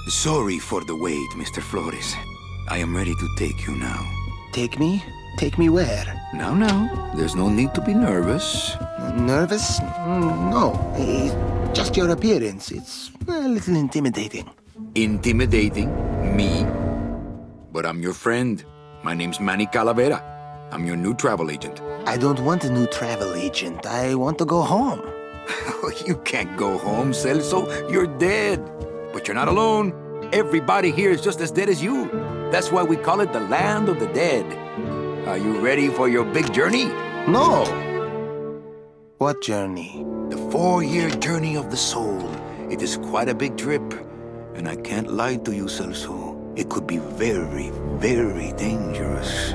Sorry for the wait, Mr. Flores. I am ready to take you now. Take me? Take me where? Now, there's no need to be nervous. Nervous? No. Just your appearance. It's a little intimidating. Intimidating? Me? But I'm your friend. My name's Mэнni Kalaverá. I'm your new travel agent. I don't want a new travel agent. I want to go home. You can't go home, Celso. You're dead. But you're not alone. Everybody here is just as dead as you. That's why we call it the land of the dead. Are you ready for your big journey? No. What journey? The 4-year journey of the soul. It is quite a big trip. And I can't lie to you, Celso. It could be very, very dangerous.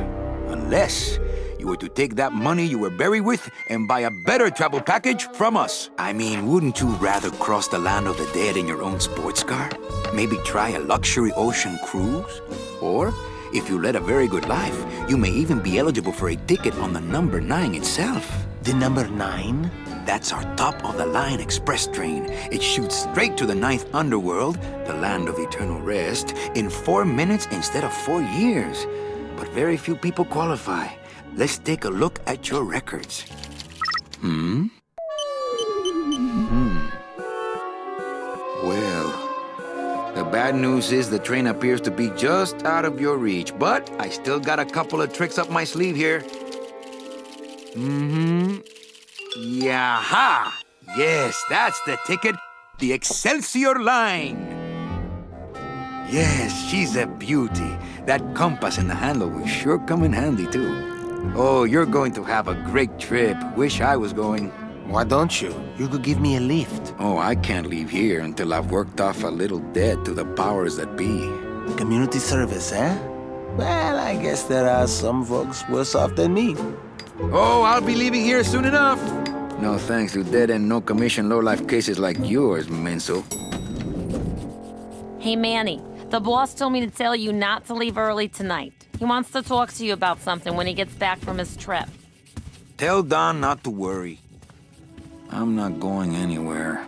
Unless you were to take that money you were buried with and buy a better travel package from us. I mean, wouldn't you rather cross the land of the dead in your own sports car? Maybe try a luxury ocean cruise? Or, if you led a very good life, you may even be eligible for a ticket on the number 9 itself. The number 9? That's our top-of-the-line express train. It shoots straight to the 9th underworld, the land of eternal rest, in 4 minutes instead of 4 years. But very few people qualify. Let's take a look at your records. Well, the bad news is the train appears to be just out of your reach, but I still got a couple of tricks up my sleeve here. Yaha! Yes, that's the ticket. The Excelsior line. Yes, she's a beauty. That compass in the handle will sure come in handy, too. Oh, you're going to have a great trip. Wish I was going. Why don't you? You could give me a lift. Oh, I can't leave here until I've worked off a little debt to the powers that be. Community service, eh? Well, I guess there are some folks worse off than me. Oh, I'll be leaving here soon enough. No thanks to dead and no commission low-life cases like yours, Menso. Hey, Manny. The boss told me to tell you not to leave early tonight. He wants to talk to you about something when he gets back from his trip. Tell Don not to worry. I'm not going anywhere.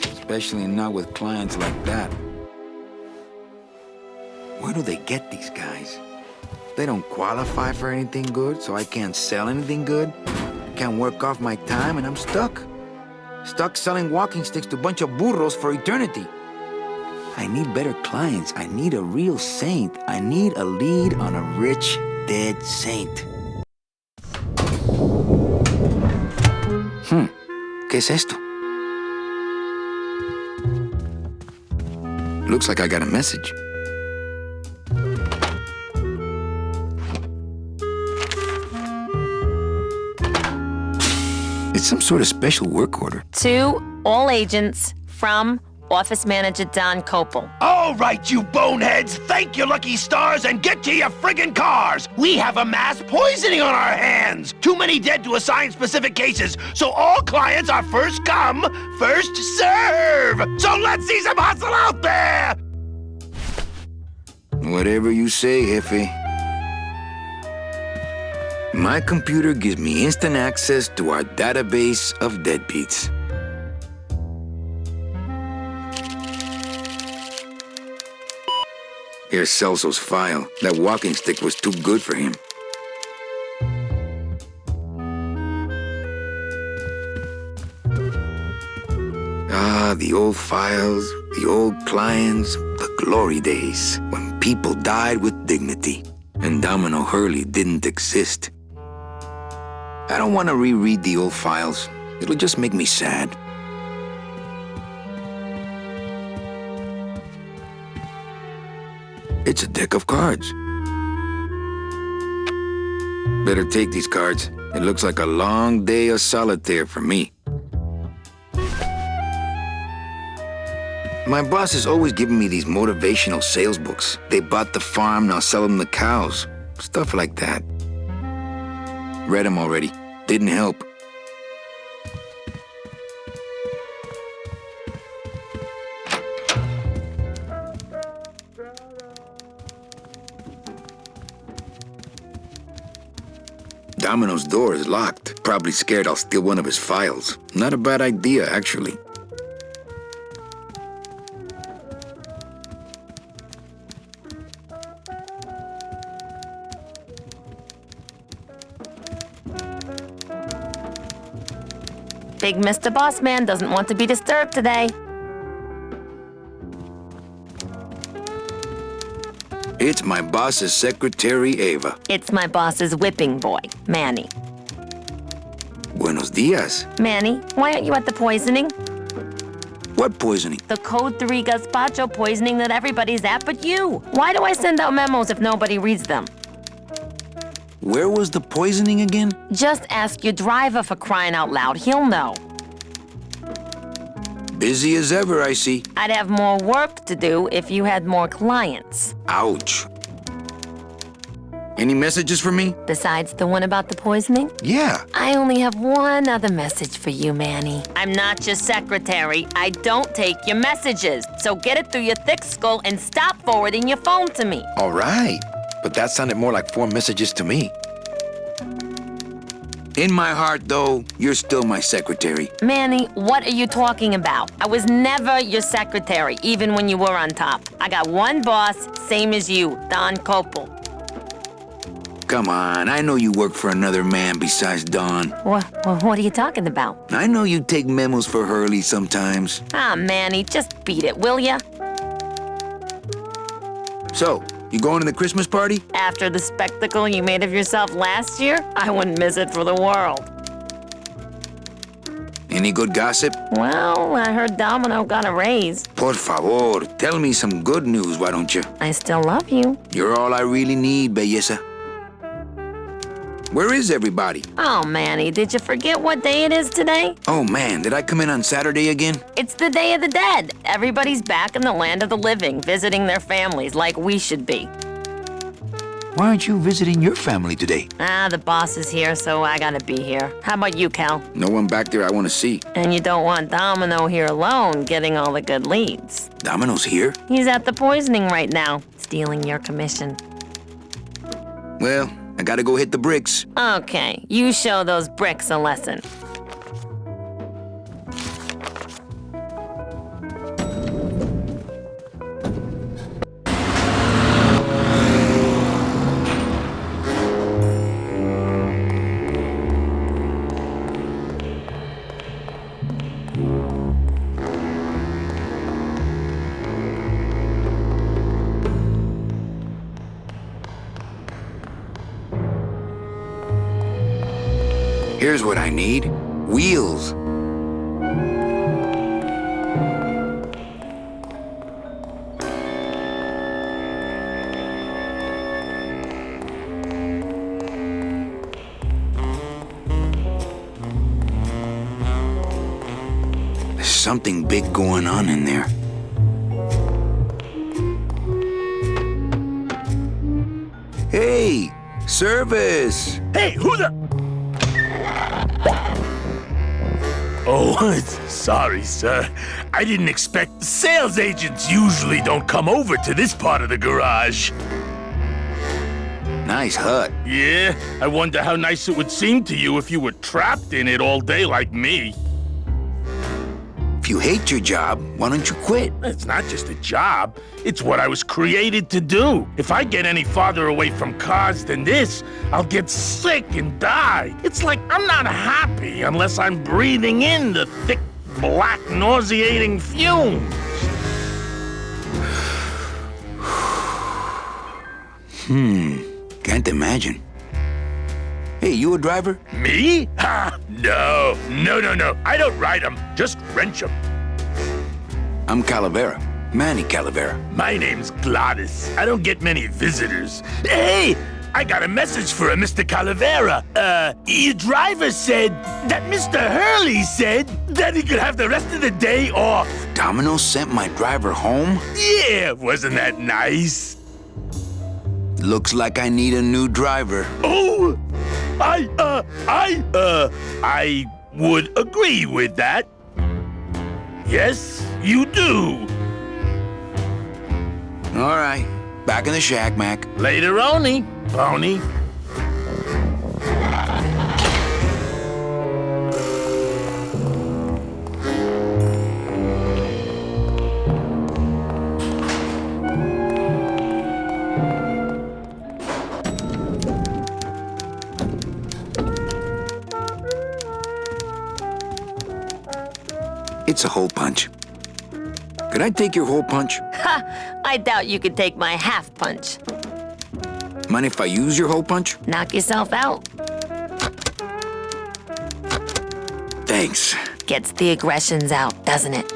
Especially not with clients like that. Where do they get these guys? They don't qualify for anything good, so I can't sell anything good. Can't work off my time, and I'm stuck. Stuck selling walking sticks to a bunch of burros for eternity. I need better clients. I need a real saint. I need a lead on a rich, dead saint. ¿Qué es esto? Looks like I got a message. It's some sort of special work order. To all agents from Office Manager Don Copel. All right, you boneheads, thank your lucky stars and get to your friggin' cars. We have a mass poisoning on our hands. Too many dead to assign specific cases, so all clients are first come, first serve. So let's see some hustle out there. Whatever you say, Jefe. My computer gives me instant access to our database of deadbeats. Here's Celso's file. That walking stick was too good for him. Ah, the old files, the old clients, the glory days when people died with dignity and Domino Hurley didn't exist. I don't want to reread the old files. It'll just make me sad. It's a deck of cards. Better take these cards. It looks like a long day of solitaire for me. My boss is always giving me these motivational sales books. They bought the farm, now sell them the cows. Stuff like that. Read them already. Didn't help. Domino's door is locked. Probably scared I'll steal one of his files. Not a bad idea, actually. Big Mr. Bossman doesn't want to be disturbed today. It's my boss's secretary, Ava. It's my boss's whipping boy, Manny. Buenos dias. Manny, why aren't you at the poisoning? What poisoning? The Code 3 gazpacho poisoning that everybody's at but you. Why do I send out memos if nobody reads them? Where was the poisoning again? Just ask your driver, for crying out loud. He'll know. Busy as ever, I see. I'd have more work to do if you had more clients. Ouch. Any messages for me? Besides the one about the poisoning? Yeah. I only have one other message for you, Manny. I'm not your secretary. I don't take your messages. So get it through your thick skull and stop forwarding your phone to me. All right. But that sounded more like 4 messages to me. In my heart, though, you're still my secretary. Manny, what are you talking about? I was never your secretary, even when you were on top. I got one boss, same as you, Don Copel. Come on, I know you work for another man besides Don. What are you talking about? I know you take memos for Hurley sometimes. Ah, Manny, just beat it, will ya? So, you going to the Christmas party? After the spectacle you made of yourself last year, I wouldn't miss it for the world. Any good gossip? Well, I heard Domino got a raise. Por favor, tell me some good news, why don't you? I still love you. You're all I really need, belleza. Where is everybody? Oh, Manny, did you forget what day it is today? Oh man, did I come in on Saturday again? It's the Day of the Dead. Everybody's back in the land of the living, visiting their families like we should be. Why aren't you visiting your family today? Ah, the boss is here, so I gotta be here. How about you, Cal? No one back there I want to see. And you don't want Domino here alone, getting all the good leads. Domino's here? He's at the poisoning right now, stealing your commission. Well, I gotta go hit the bricks. Okay, you show those bricks a lesson. Here's what I need. Wheels. There's something big going on in there. Hey, service! Hey, who the... Oh, sorry, sir. I didn't expect... Sales agents usually don't come over to this part of the garage. Nice hut. Yeah, I wonder how nice it would seem to you if you were trapped in it all day like me. If you hate your job, why don't you quit? It's not just a job. It's what I was created to do. If I get any farther away from cars than this, I'll get sick and die. It's like I'm not happy unless I'm breathing in the thick, black, nauseating fumes. Can't imagine. Hey, you a driver? Me? Ha! No. I don't ride them, just wrench them. I'm Calavera. Mánny Kalavéra. My name's Gladys. I don't get many visitors. Hey! I got a message for a Mr. Calavera. Your driver said that Mr. Hurley said that he could have the rest of the day off. Domino sent my driver home? Yeah, wasn't that nice? Looks like I need a new driver. Oh, I would agree with that. Yes, you do. All right, back in the shack, Mac. Later, Oni, Pony. It's a hole punch. Could I take your hole punch? Ha! I doubt you could take my half punch. Mind if I use your hole punch? Knock yourself out. Thanks. Gets the aggressions out, doesn't it?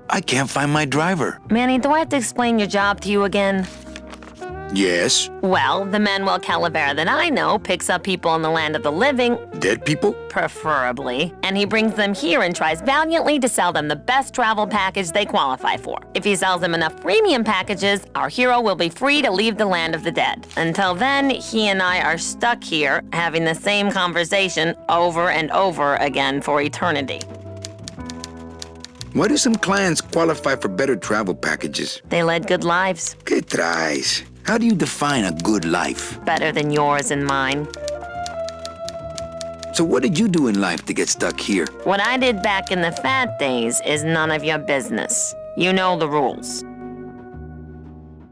I can't find my driver. Manny, do I have to explain your job to you again? Yes. Well, the Manuel Calavera that I know picks up people in the land of the living, Dead people? preferably, and he brings them here and tries valiantly to sell them the best travel package they qualify for. If he sells them enough premium packages, our hero will be free to leave the land of the dead. Until then, he and I are stuck here, having the same conversation over and over again for eternity. Why do some clients qualify for better travel packages? They led good lives, ¿Qué traes? How do you define a good life? better than yours and mine. So what did you do in life to get stuck here? What I did back in the fat days is none of your business. You know the rules.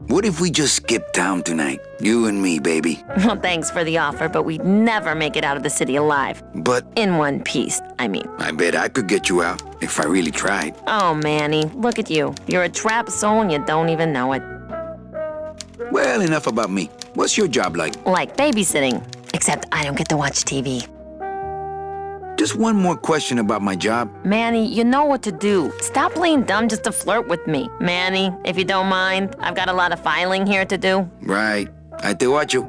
What if we just skip town tonight? You and me, baby. Well, thanks for the offer, but we'd never make it out of the city alive. But In one piece, I mean. I bet I could get you out if I really tried. Oh, Manny, look at you. You're a trapped soul and you don't even know it. Well, enough about me. What's your job like? Like babysitting, except I don't get to watch TV. Just one more question about my job. Manny, you know what to do. Stop playing dumb just to flirt with me. Manny, if you don't mind, I've got a lot of filing here to do. Right. I te watcho.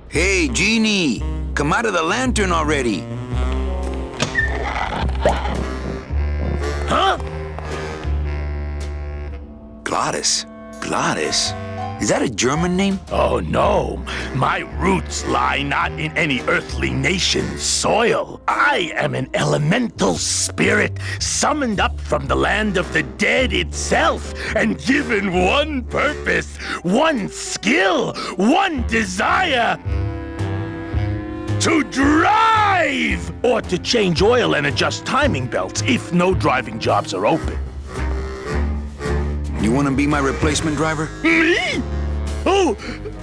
Hey, Genie! Come out of the lantern already! Huh? Glottis? Glottis? Is that a German name? Oh no, my roots lie not in any earthly nation's soil. I am an elemental spirit summoned up from the land of the dead itself and given one purpose, one skill, one desire. To drive! Or to change oil and adjust timing belts if no driving jobs are open. You want to be my replacement driver? Me?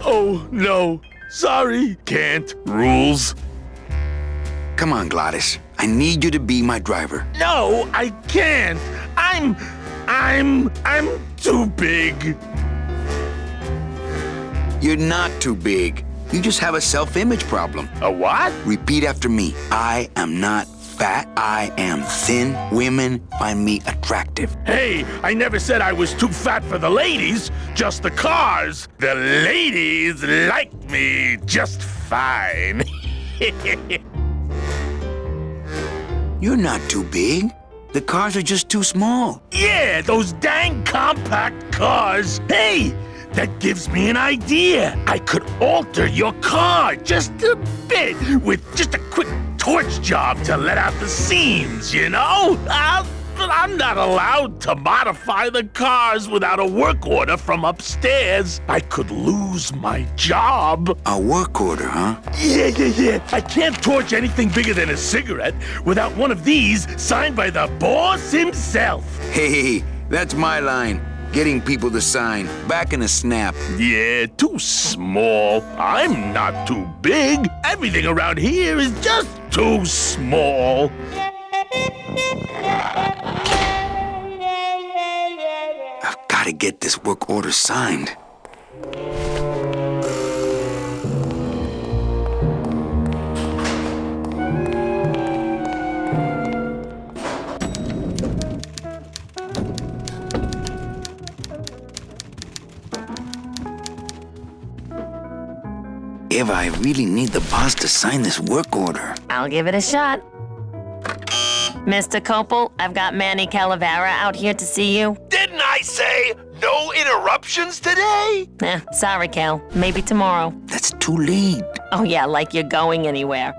Oh, no. Sorry, can't. Rules. Come on, Glottis. I need you to be my driver. No, I can't. I'm too big. You're not too big. You just have a self-image problem. A what? Repeat after me. I am not fat. I am thin. Women find me attractive. Hey, I never said I was too fat for the ladies, just the cars. The ladies like me just fine. You're not too big. The cars are just too small. Yeah, those dang compact cars. Hey, that gives me an idea. I could alter your car just a bit with just a quick torch job to let out the seams, you know? But I'm not allowed to modify the cars without a work order from upstairs. I could lose my job. A work order, huh? Yeah. I can't torch anything bigger than a cigarette without one of these signed by the boss himself. Hey, that's my line. Getting people to sign. Back in a snap. Yeah, too small. I'm not too big. Everything around here is just too small. I've got to get this work order signed. Eva, I really need the boss to sign this work order. I'll give it a shot. Mr. Copel, I've got Manny Calavera out here to see you. Didn't I say no interruptions today? Sorry, Cal. Maybe tomorrow. That's too late. Oh yeah, like you're going anywhere.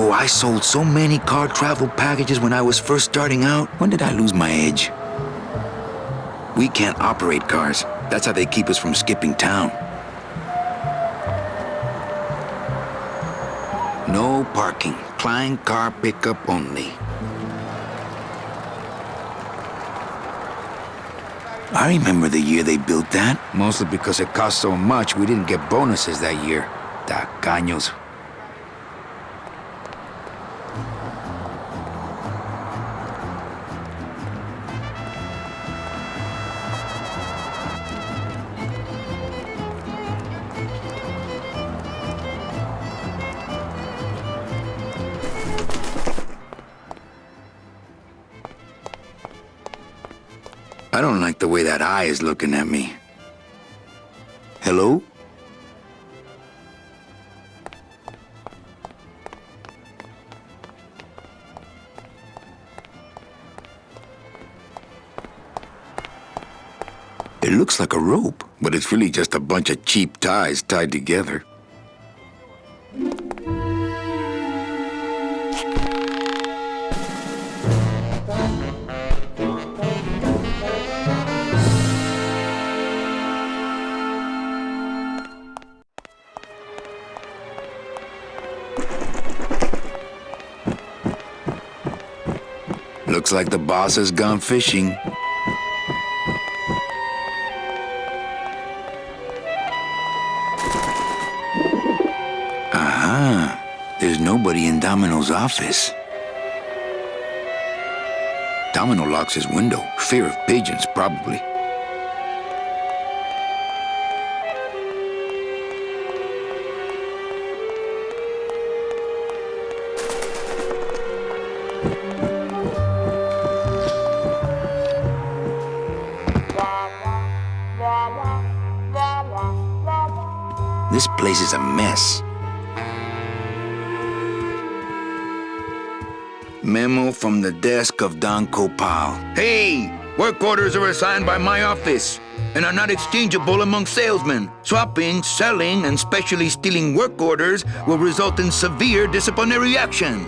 Oh, I sold so many car travel packages when I was first starting out. When did I lose my edge? We can't operate cars. That's how they keep us from skipping town. No parking. Client car pickup only. I remember the year they built that. Mostly because it cost so much, we didn't get bonuses that year. Tacaños. I don't like the way that eye is looking at me. Hello? It looks like a rope, but it's really just a bunch of cheap ties tied together. Looks like the boss has gone fishing. Aha! There's nobody in Domino's office. Domino locks his window. Fear of pigeons, probably. This place is a mess. Memo from the desk of Don Copal. Hey! Work orders are assigned by my office and are not exchangeable among salesmen. Swapping, selling, and specially stealing work orders will result in severe disciplinary action.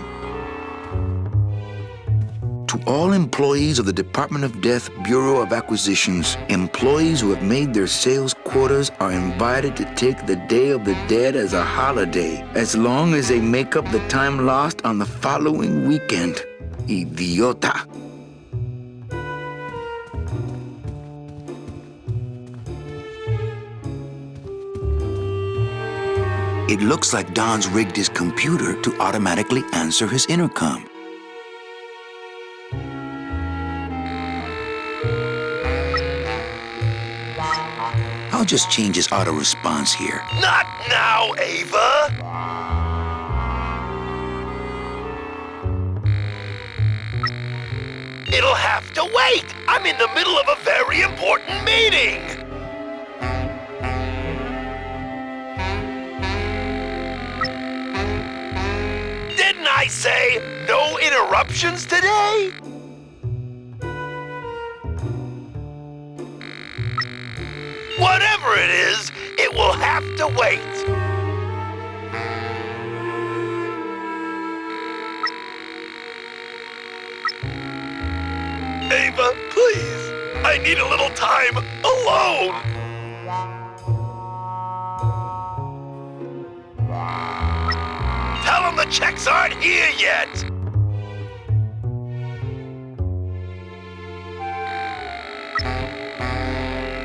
To all employees of the Department of Death Bureau of Acquisitions, employees who have made their sales quotas are invited to take the Day of the Dead as a holiday, as long as they make up the time lost on the following weekend. Idiota. It looks like Don's rigged his computer to automatically answer his intercom. I'll just change his auto response here. Not now, Ava! It'll have to wait! I'm in the middle of a very important meeting! Didn't I say no interruptions today? Whatever it is, it will have to wait. Ava, please. I need a little time alone. Tell him the checks aren't here yet.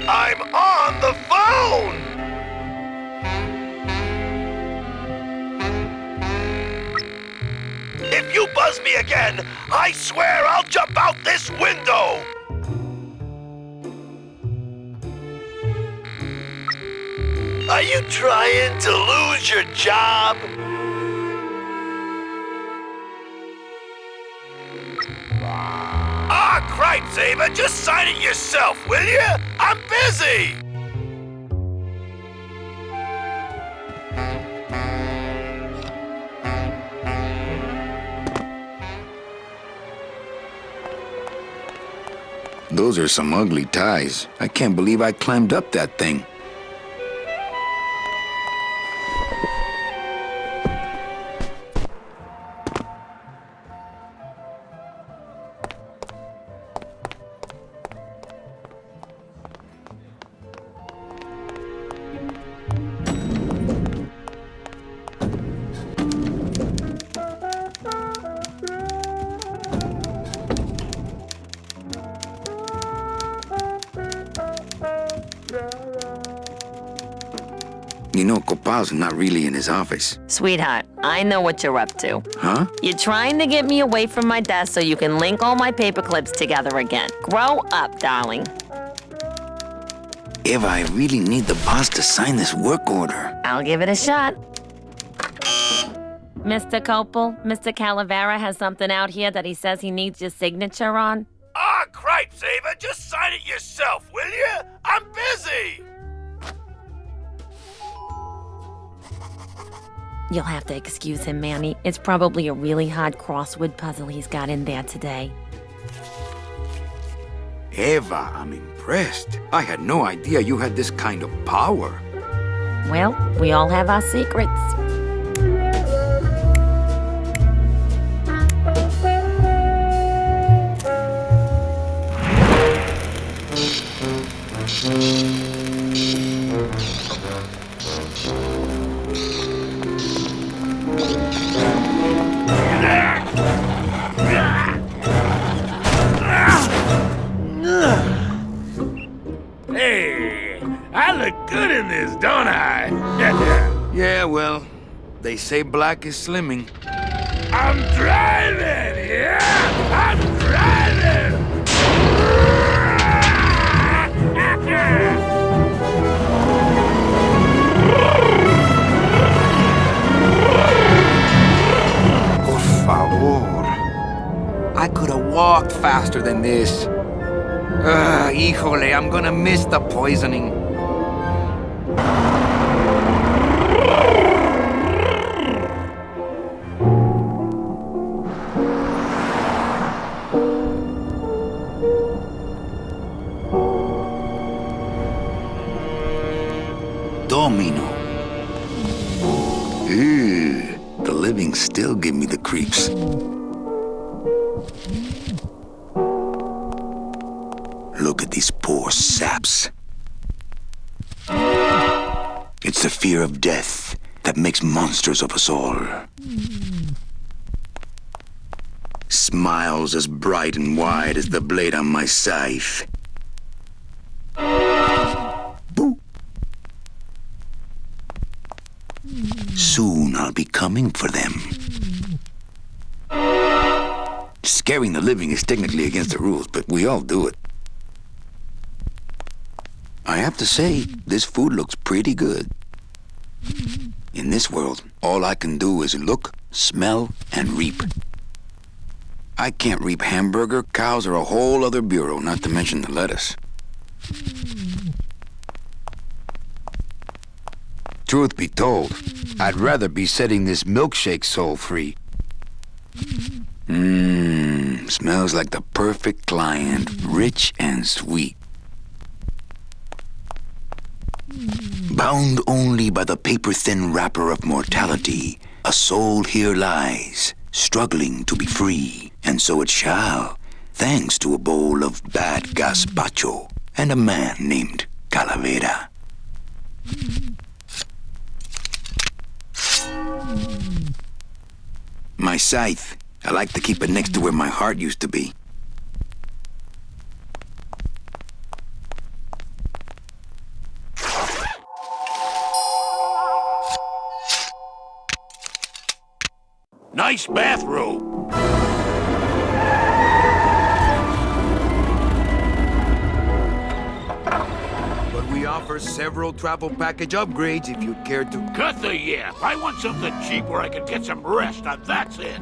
I'm on the phone! If you buzz me again, I swear I'll jump out this window! Are you trying to lose your job? Ah, cripes, Ava, just sign it yourself, will you? I'm busy! Those are some ugly ties. I can't believe I climbed up that thing. You know, Copal's not really in his office. Sweetheart, I know what you're up to. Huh? You're trying to get me away from my desk so you can link all my paper clips together again. Grow up, darling. Eva, I really need the boss to sign this work order. I'll give it a shot. Mr. Copel, Mr. Calavera has something out here that he says he needs your signature on. Ah, cripes, Ava, just sign it yourself, will you? I'm busy! You'll have to excuse him, Manny. It's probably a really hard crossword puzzle he's got in there today. Eva, I'm impressed. I had no idea you had this kind of power. Well, we all have our secrets. Hey, I look good in this, don't I? Yeah, well, they say black is slimming. I'm driving, yeah! I'm driving! Por favor. I could have walked faster than this. Híjole, I'm gonna miss the poisoning. Domino. Ew, the living still give me the creeps. Look at these poor saps. It's the fear of death that makes monsters of us all. Smiles as bright and wide as the blade on my scythe. Boo. Soon I'll be coming for them. Scaring the living is technically against the rules, but we all do it. I have to say, this food looks pretty good. In this world, all I can do is look, smell, and reap. I can't reap hamburger, cows, or a whole other bureau, not to mention the lettuce. Truth be told, I'd rather be setting this milkshake soul free. Smells like the perfect client, rich and sweet. Bound only by the paper-thin wrapper of mortality, a soul here lies, struggling to be free, and so it shall, thanks to a bowl of bad gazpacho and a man named Calavera. My scythe, I like to keep it next to where my heart used to be. Nice bathrobe. But we offer several travel package upgrades if you'd care to. Cut the yap. I want something cheap where I can get some rest. Now that's it.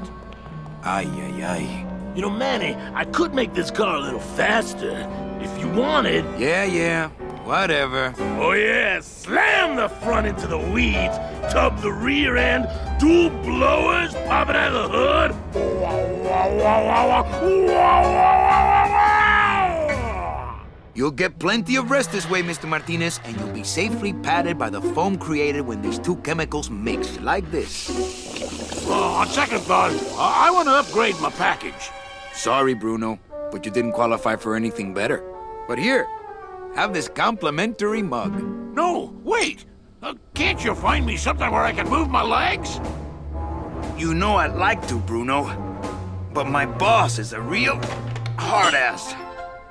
Ay, ay, ay. You know, Manny, I could make this car a little faster if you wanted. Yeah, whatever. Oh yeah, slam the front into the weeds, tub the rear end, dual blowers popping out of the hood. You'll get plenty of rest this way, Mr. Martinez, and you'll be safely padded by the foam created when these two chemicals mix, like this. On second thought, I want to upgrade my package. Sorry, Bruno, but you didn't qualify for anything better. But here, have this complimentary mug. No, wait. Can't you find me something where I can move my legs? You know I'd like to, Bruno, but my boss is a real hard-ass.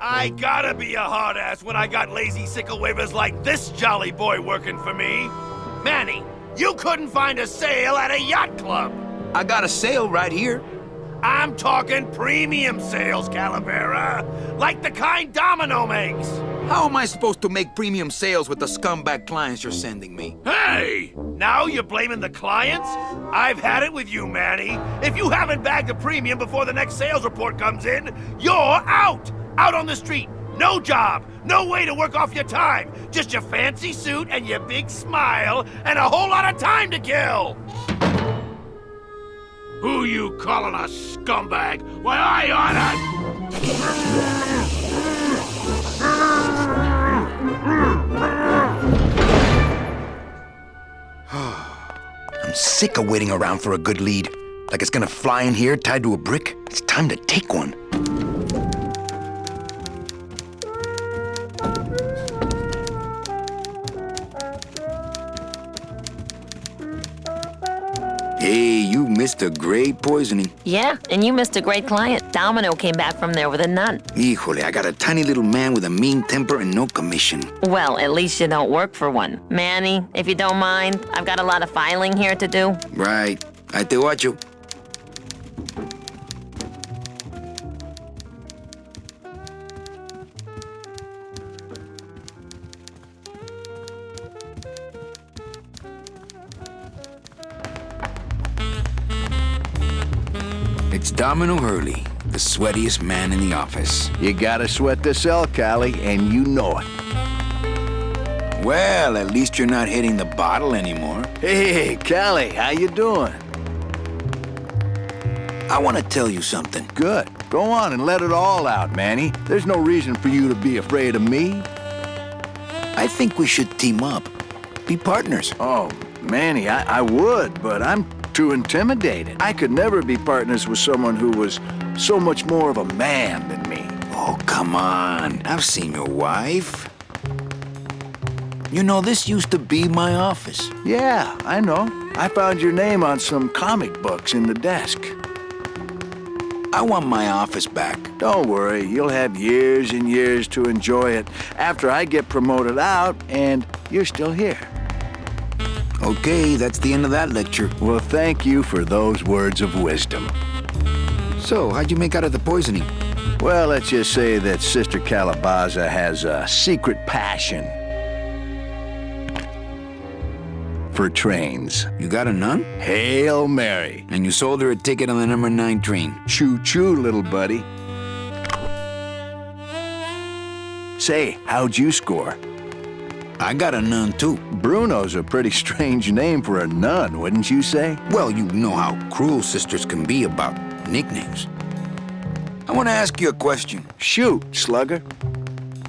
I gotta be a hard ass when I got lazy sickle wavers like this jolly boy working for me. Manny, you couldn't find a sale at a yacht club. I got a sale right here. I'm talking premium sales, Calavera. Like the kind Domino makes. How am I supposed to make premium sales with the scumbag clients you're sending me? Hey! Now you're blaming the clients? I've had it with you, Manny. If you haven't bagged a premium before the next sales report comes in, you're out! Out on the street. No job. No way to work off your time. Just your fancy suit and your big smile and a whole lot of time to kill. Who you calling a scumbag? Why, I I'm sick of waiting around for a good lead. Like it's gonna fly in here tied to a brick. It's time to take one. Hey, you missed a great poisoning. Yeah, and you missed a great client. Domino came back from there with a nun. Híjole, I got a tiny little man with a mean temper and no commission. Well, at least you don't work for one. Manny, if you don't mind, I've got a lot of filing here to do. Right. I te watcho. It's Domino Hurley, the sweatiest man in the office. You gotta sweat to sell, Callie, and you know it. Well, at least you're not hitting the bottle anymore. Hey, Callie, how you doing? I want to tell you something. Good. Go on and let it all out, Manny. There's no reason for you to be afraid of me. I think we should team up. Be partners. Oh, Manny, I would, but I'm too intimidated. I could never be partners with someone who was so much more of a man than me. Oh, come on. I've seen your wife. You know, this used to be my office. Yeah, I know. I found your name on some comic books in the desk. I want my office back. Don't worry, you'll have years and years to enjoy it after I get promoted out and you're still here. Okay, that's the end of that lecture. Well, thank you for those words of wisdom. So, how'd you make out of the poisoning? Well, let's just say that Sister Calabaza has a secret passion for trains. You got a nun? Hail Mary. And you sold her a ticket on the number 9 train. Choo-choo, little buddy. Say, how'd you score? I got a nun, too. Bruno's a pretty strange name for a nun, wouldn't you say? Well, you know how cruel sisters can be about nicknames. I want to ask you a question. Shoot, slugger.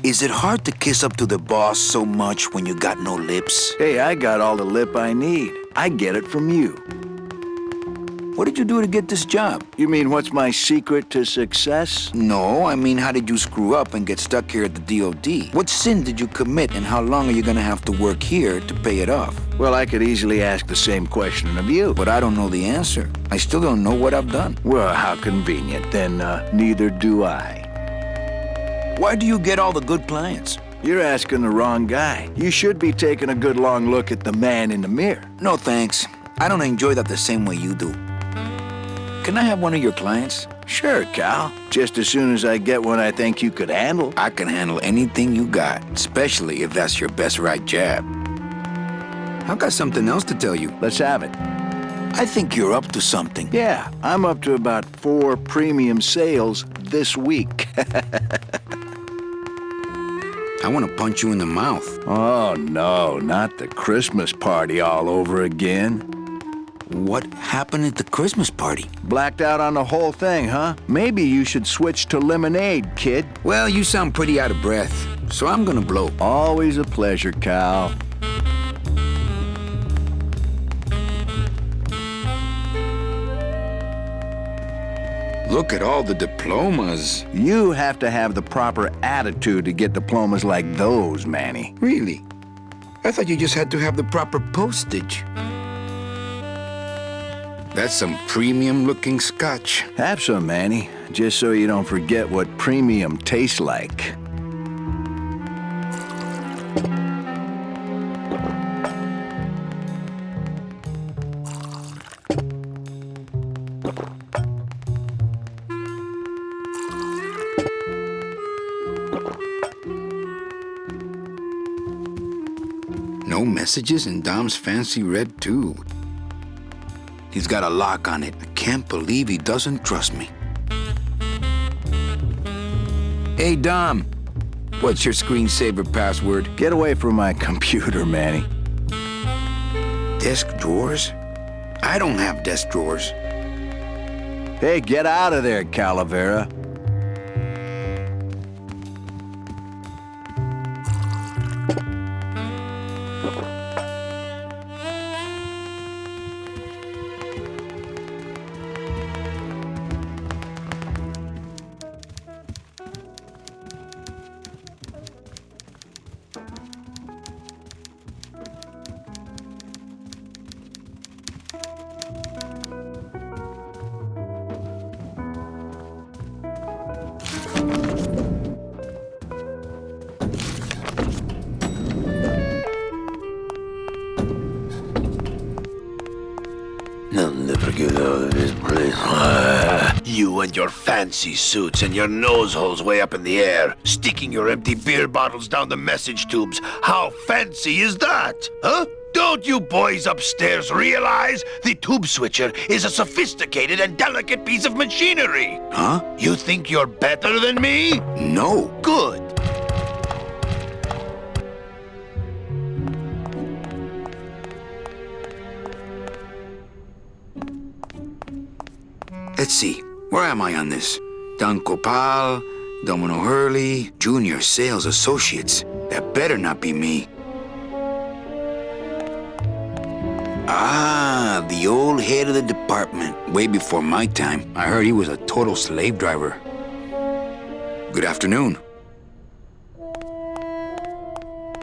Is it hard to kiss up to the boss so much when you got no lips? Hey, I got all the lip I need. I get it from you. What did you do to get this job? You mean what's my secret to success? No, I mean how did you screw up and get stuck here at the DOD? What sin did you commit and how long are you gonna have to work here to pay it off? Well, I could easily ask the same question of you. But I don't know the answer. I still don't know what I've done. Well, how convenient. Then neither do I. Why do you get all the good clients? You're asking the wrong guy. You should be taking a good long look at the man in the mirror. No thanks. I don't enjoy that the same way you do. Can I have one of your clients? Sure, Cal. Just as soon as I get one I think you could handle. I can handle anything you got, especially if that's your best right jab. I've got something else to tell you. Let's have it. I think you're up to something. Yeah, I'm up to about 4 premium sales this week. I want to punch you in the mouth. Oh, no, not the Christmas party all over again. What happened at the Christmas party? Blacked out on the whole thing, huh? Maybe you should switch to lemonade, kid. Well, you sound pretty out of breath, so I'm gonna blow. Always a pleasure, Cal. Look at all the diplomas. You have to have the proper attitude to get diplomas like those, Manny. Really? I thought you just had to have the proper postage. That's some premium-looking scotch. Have some, Manny, just so you don't forget what premium tastes like. messages in Dom's fancy red tube. He's got a lock on it. I can't believe he doesn't trust me. Hey, Dom. What's your screensaver password? Get away from my computer, Manny. Desk drawers? I don't have desk drawers. Hey, get out of there, Calavera. I'll never get out of this place. You and your fancy suits and your nose holes way up in the air, sticking your empty beer bottles down the message tubes. How fancy is that? Huh? Don't you boys upstairs realize the tube switcher is a sophisticated and delicate piece of machinery? Huh? You think you're better than me? No. Good. Let's see. Where am I on this? Don Copal, Domino Hurley, Junior Sales Associates. That better not be me. Ah, the old head of the department. Way before my time. I heard he was a total slave driver. Good afternoon.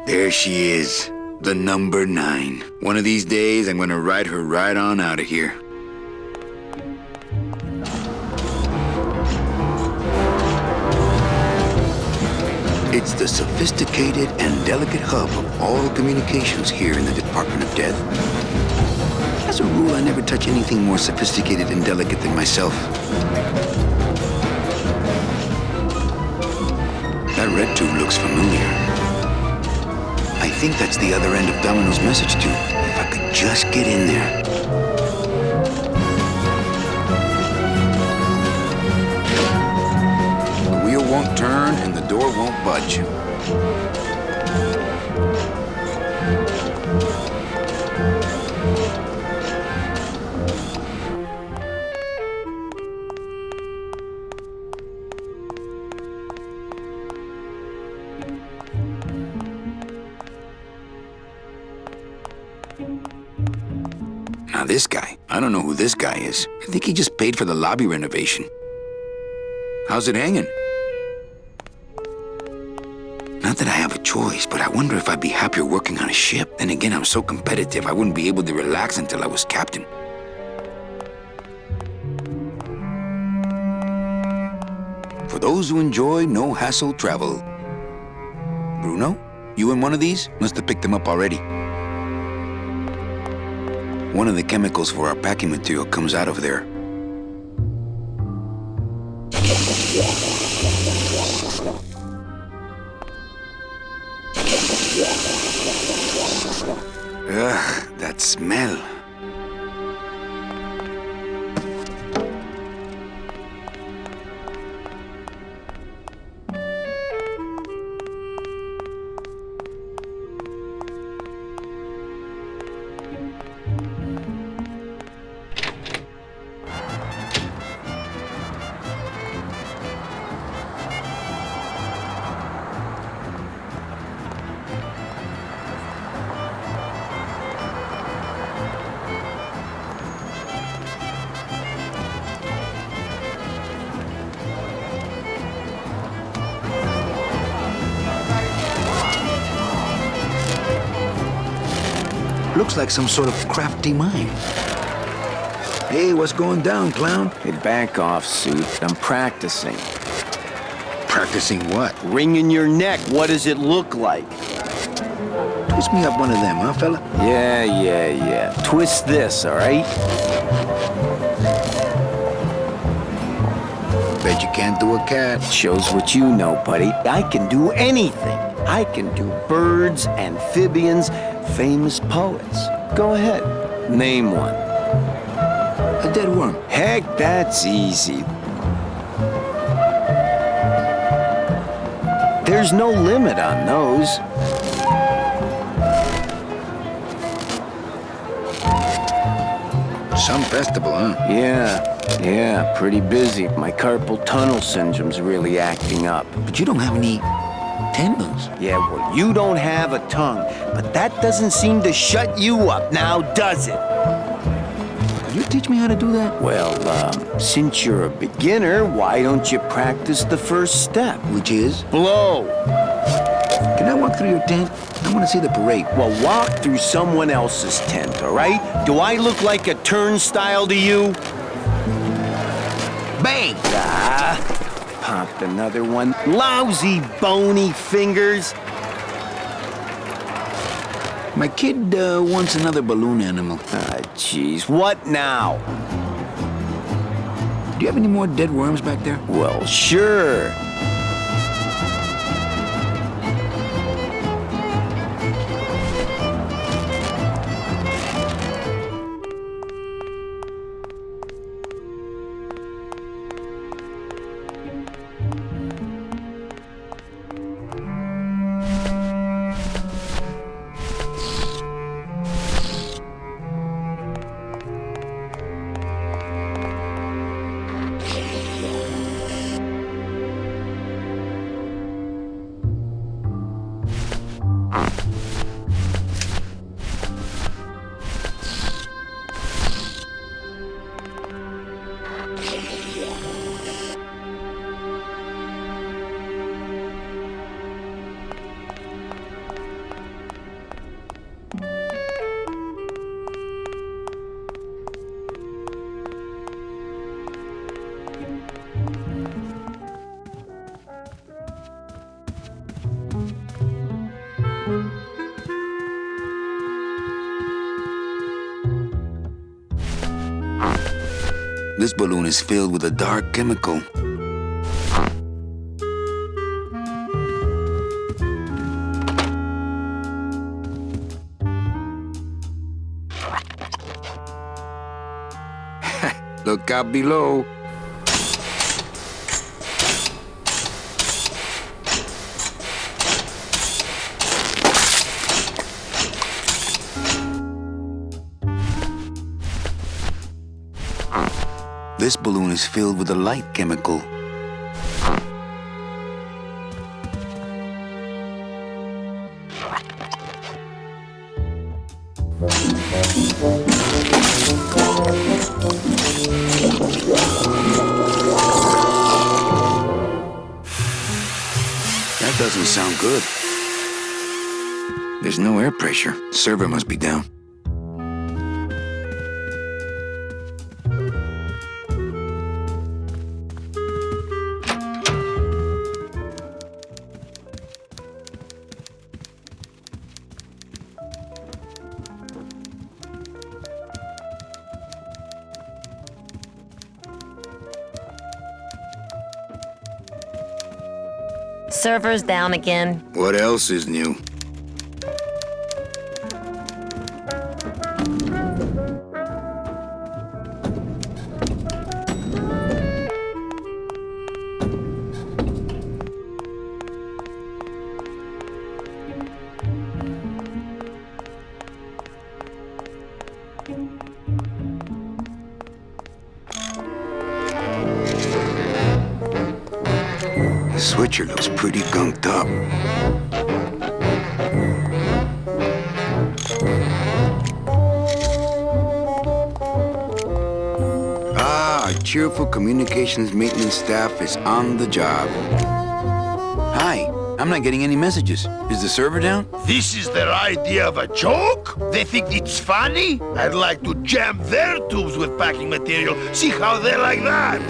There she is. The number 9. One of these days, I'm gonna ride her right on out of here. It's the sophisticated and delicate hub of all communications here in the Department of Death. As a rule, I never touch anything more sophisticated and delicate than myself. That red tube looks familiar. I think that's the other end of Domino's message tube. If I could just get in there. The wheel won't turn and the door won't budge. Now this guy, I don't know who this guy is. I think he just paid for the lobby renovation. How's it hanging? Not that I have a choice, but I wonder if I'd be happier working on a ship. Then again, I'm so competitive, I wouldn't be able to relax until I was captain. For those who enjoy no-hassle travel. Bruno, you in one of these? Must have picked them up already. One of the chemicals for our packing material comes out of there. Ugh, that smell. Looks like some sort of crafty mine. Hey, what's going down, clown? Hey, back off, suit. I'm practicing. Practicing what? Wringing your neck. What does it look like? Twist me up one of them, huh, fella? Yeah. Twist this, all right? Bet you can't do a cat. Shows what you know, buddy. I can do anything. I can do birds, amphibians, famous poets. Go ahead, name one. A dead worm. Heck, that's easy. There's no limit on those. Some festival, huh? Yeah, pretty busy. My carpal tunnel syndrome's really acting up. But you don't have any tendons. Yeah, well, you don't have a tongue, but that doesn't seem to shut you up now, does it? Could you teach me how to do that? Well, since you're a beginner, why don't you practice the first step? Which is? Blow. Can I walk through your tent? I want to see the parade. Well, walk through someone else's tent, all right? Do I look like a turnstile to you? Bang! Ah, popped another one. Lousy bony fingers. My kid wants another balloon animal. Ah, jeez, what now? Do you have any more dead worms back there? Well, sure. This balloon is filled with a dark chemical. Look out below. This balloon is filled with a light chemical. That doesn't sound good. There's no air pressure. Server must be down. Server's down again. What else is new? The switcher looks pretty gunked up. Ah, our cheerful communications maintenance staff is on the job. Hi, I'm not getting any messages. Is the server down? This is their idea of a joke? They think it's funny? I'd like to jam their tubes with packing material. See how they like that?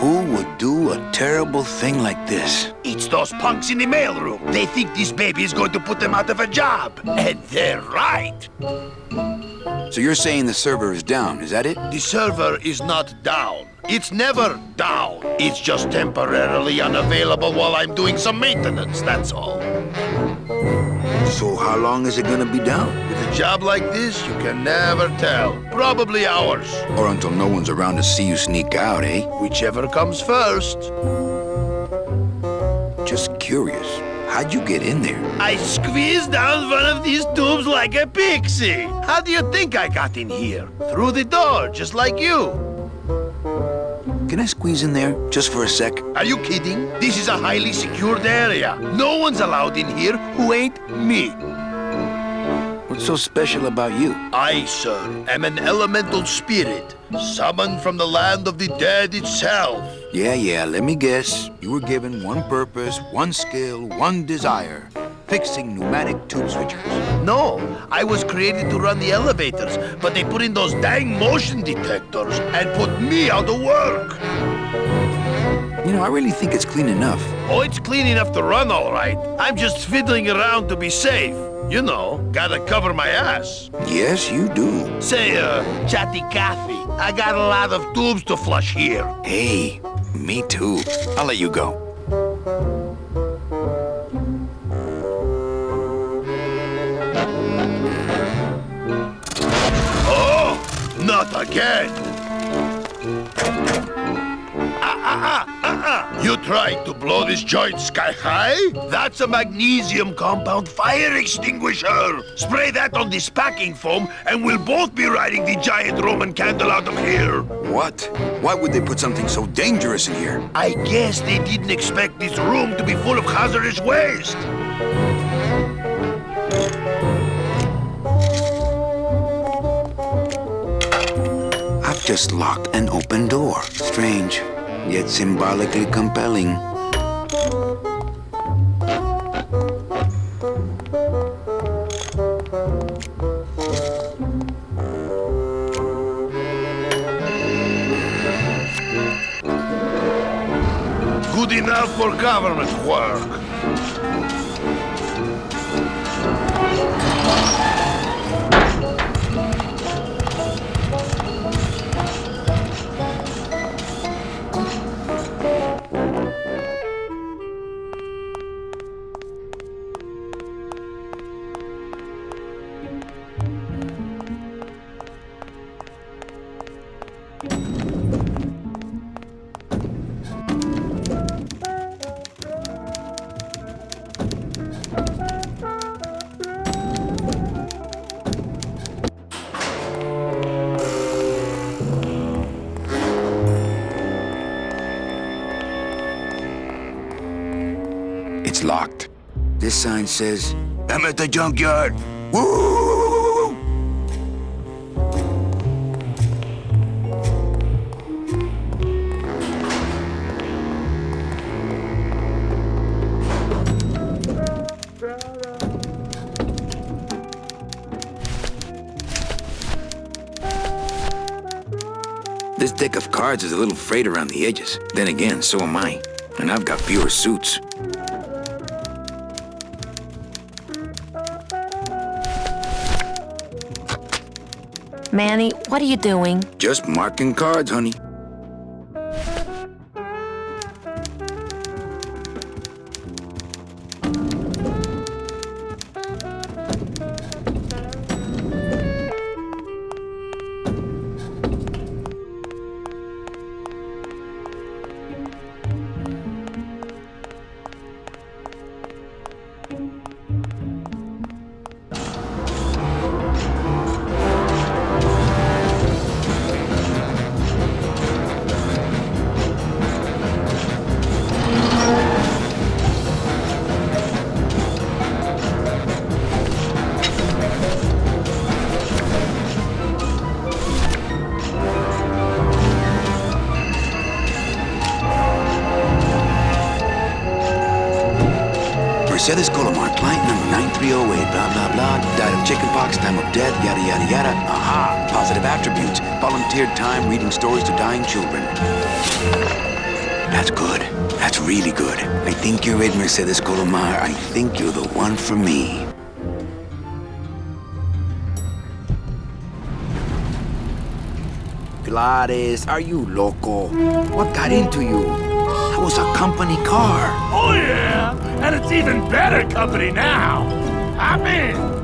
Who would do a terrible thing like this? It's those punks in the mailroom. They think this baby is going to put them out of a job. And they're right. So you're saying the server is down, is that it? The server is not down. It's never down. It's just temporarily unavailable while I'm doing some maintenance, that's all. So how long is it gonna be down? With a job like this, you can never tell. Probably hours. Or until no one's around to see you sneak out, eh? Whichever comes first. Just curious. How'd you get in there? I squeezed down one of these tubes like a pixie. How do you think I got in here? Through the door, just like you. Can I squeeze in there just for a sec? Are you kidding? This is a highly secured area. No one's allowed in here who ain't me. What's so special about you? I, sir, am an elemental spirit, summoned from the land of the dead itself. Yeah, let me guess. You were given one purpose, one skill, one desire. Fixing pneumatic tube switchers. No, I was created to run the elevators, but they put in those dang motion detectors and put me out of work. You know, I really think it's clean enough. Oh, it's clean enough to run, all right. I'm just fiddling around to be safe. You know, gotta cover my ass. Yes, you do. Say, Chatty Cathy, I got a lot of tubes to flush here. Hey, me too. I'll let you go. Not again! You tried to blow this joint sky high? That's a magnesium compound fire extinguisher! Spray that on this packing foam and we'll both be riding the giant Roman candle out of here! What? Why would they put something so dangerous in here? I guess they didn't expect this room to be full of hazardous waste! Just locked an open door. Strange, yet symbolically compelling. Good enough for government work. It's locked. This sign says, I'm at the junkyard. Woo! This deck of cards is a little frayed around the edges. Then again, so am I. And I've got fewer suits. Manny, what are you doing? Just marking cards, honey. Mercedes Colomar, client number 9308, blah, blah, blah, died of chickenpox, time of death, yada, yada, yada. Aha, positive attributes, volunteered time reading stories to dying children. That's good. That's really good. I think you're it, Mercedes Colomar. I think you're the one for me. Pilates, are you loco? What got into you? That was a company car. Oh yeah, and it's even better company now. I'm in.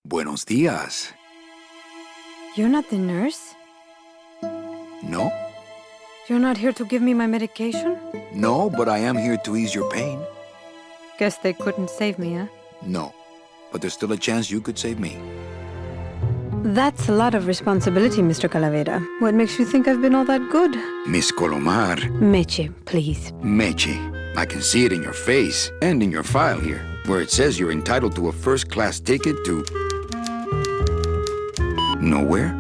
Buenos días. You're not the nurse? No? You're not here to give me my medication? No, but I am here to ease your pain. Guess they couldn't save me, huh? No, but there's still a chance you could save me. That's a lot of responsibility, Mr. Calavera. What makes you think I've been all that good? Miss Colomar. Meche, please. Meche, I can see it in your face and in your file here, where it says you're entitled to a first-class ticket to... nowhere?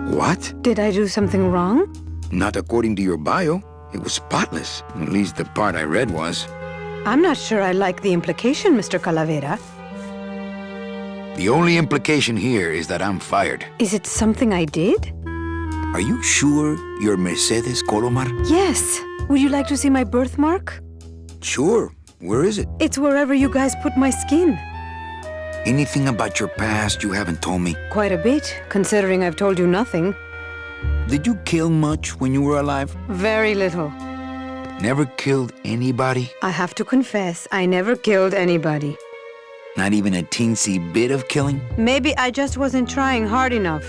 What? Did I do something wrong? Not according to your bio. It was spotless. At least the part I read was. I'm not sure I like the implication, Mr. Calavera. The only implication here is that I'm fired. Is it something I did? Are you sure you're Mercedes Colomar? Yes. Would you like to see my birthmark? Sure. Where is it? It's wherever you guys put my skin. Anything about your past you haven't told me? Quite a bit, considering I've told you nothing. Did you kill much when you were alive? Very little. Never killed anybody? I have to confess, I never killed anybody. Not even a teensy bit of killing? Maybe I just wasn't trying hard enough.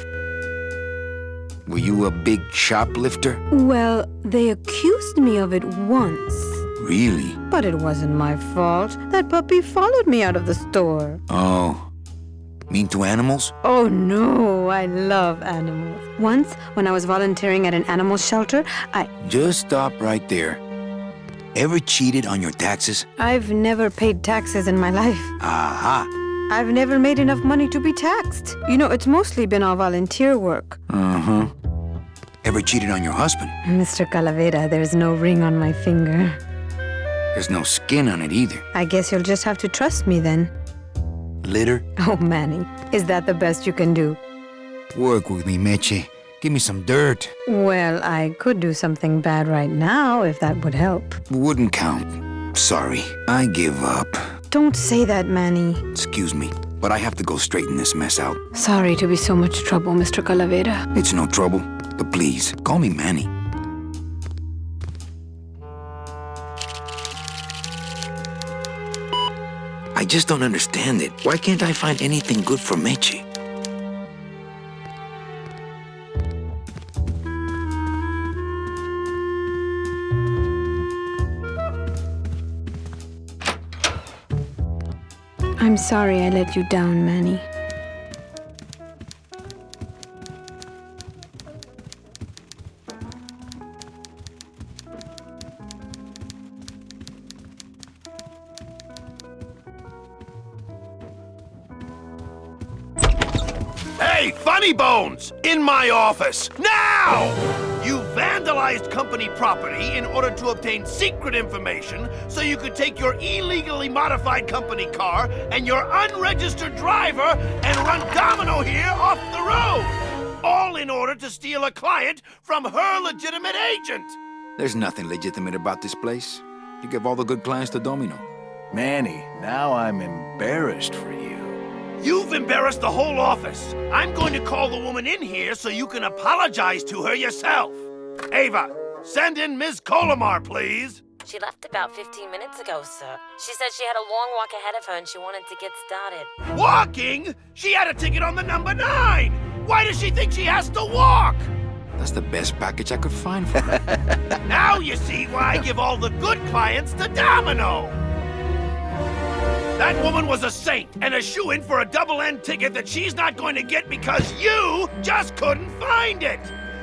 Were you a big shoplifter? Well, they accused me of it once. Really? But it wasn't my fault. That puppy followed me out of the store. Oh. Mean to animals? Oh no, I love animals. Once, when I was volunteering at an animal shelter, Just stop right there. Ever cheated on your taxes? I've never paid taxes in my life. Aha. I've never made enough money to be taxed. You know, it's mostly been all volunteer work. Uh-huh. Ever cheated on your husband? Mr. Calavera, there's no ring on my finger. There's no skin on it either. I guess you'll just have to trust me then. Litter? Oh, Manny, is that the best you can do? Work with me, Meche. Give me some dirt. Well, I could do something bad right now if that would help. Wouldn't count. Sorry, I give up. Don't say that, Manny. Excuse me, but I have to go straighten this mess out. Sorry to be so much trouble, Mr. Calavera. It's no trouble, but please, call me Manny. I just don't understand it. Why can't I find anything good for Meche? I'm sorry I let you down, Manny. Hey, Funny Bones! In my office! Now! You vandalized company property in order to obtain secret information so you could take your illegally modified company car and your unregistered driver and run domino here off the road! All in order to steal a client from her legitimate agent! There's nothing legitimate about this place. You give all the good clients to Domino. Manny, now I'm embarrassed for you. You've embarrassed the whole office. I'm going to call the woman in here so you can apologize to her yourself. Ava, send in Ms. Colomar, please. She left about 15 minutes ago, sir. She said she had a long walk ahead of her and she wanted to get started. Walking? She had a ticket on the number 9. Why does she think she has to walk? That's the best package I could find for her. Now you see why I give all the good clients to Domino. That woman was a saint and a shoo-in for a double-end ticket that she's not going to get because you just couldn't find it.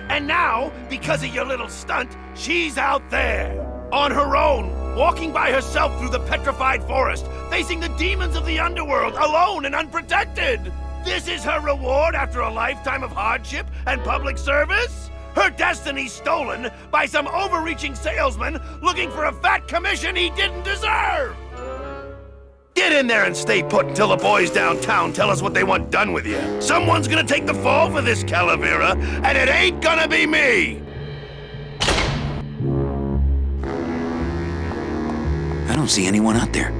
And now, because of your little stunt, she's out there, on her own, walking by herself through the petrified forest, facing the demons of the underworld, alone and unprotected. This is her reward after a lifetime of hardship and public service? Her destiny stolen by some overreaching salesman looking for a fat commission he didn't deserve! Get in there and stay put until the boys downtown tell us what they want done with you. Someone's gonna take the fall for this, Calavera, and it ain't gonna be me! I don't see anyone out there.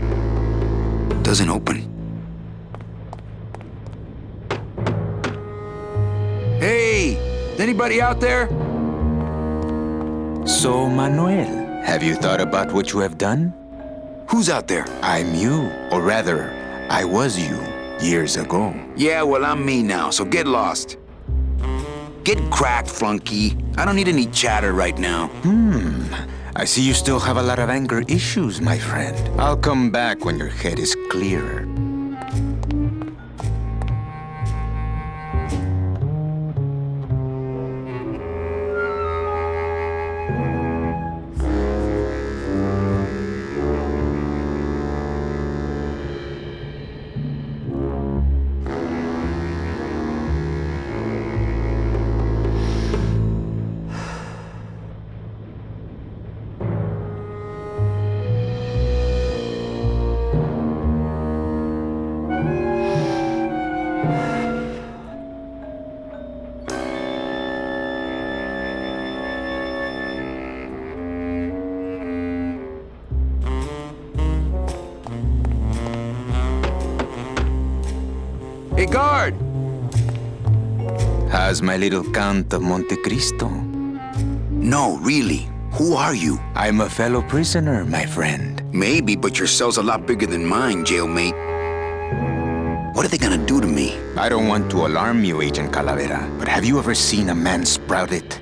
Doesn't open. Hey! Is anybody out there? So, Manuel, have you thought about what you have done? Who's out there? I'm you, or rather, I was you, years ago. Yeah, well, I'm me now, so get lost. Get cracked, flunky. I don't need any chatter right now. I see you still have a lot of anger issues, my friend. I'll come back when your head is clearer. Hey, guard! How's my little Count of Monte Cristo? No, really. Who are you? I'm a fellow prisoner, my friend. Maybe, but your cell's a lot bigger than mine, jailmate. What are they gonna do to me? I don't want to alarm you, Agent Calavera, but have you ever seen a man sprout it?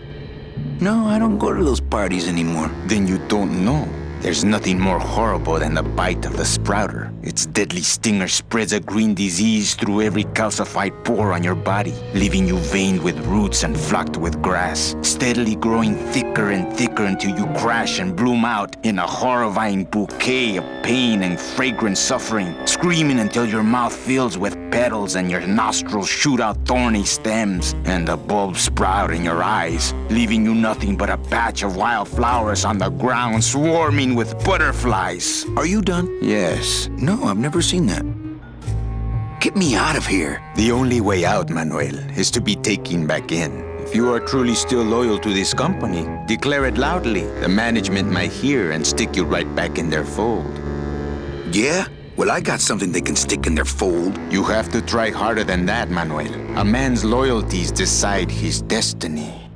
No, I don't go to those parties anymore. Then you don't know. There's nothing more horrible than the bite of the sprouter. Its deadly stinger spreads a green disease through every calcified pore on your body, leaving you veined with roots and flocked with grass, steadily growing thicker and thicker until you crash and bloom out in a horrifying bouquet of pain and fragrant suffering, screaming until your mouth fills with petals and your nostrils shoot out thorny stems, and the bulbs sprout in your eyes, leaving you nothing but a patch of wild flowers on the ground swarming with butterflies. Are you done? Yes. No, I've never seen that. Get me out of here. The only way out, Manuel, is to be taken back in. If you are truly still loyal to this company, declare it loudly. The management might hear and stick you right back in their fold. Yeah? Well, I got something they can stick in their fold. You have to try harder than that, Manuel. A man's loyalties decide his destiny.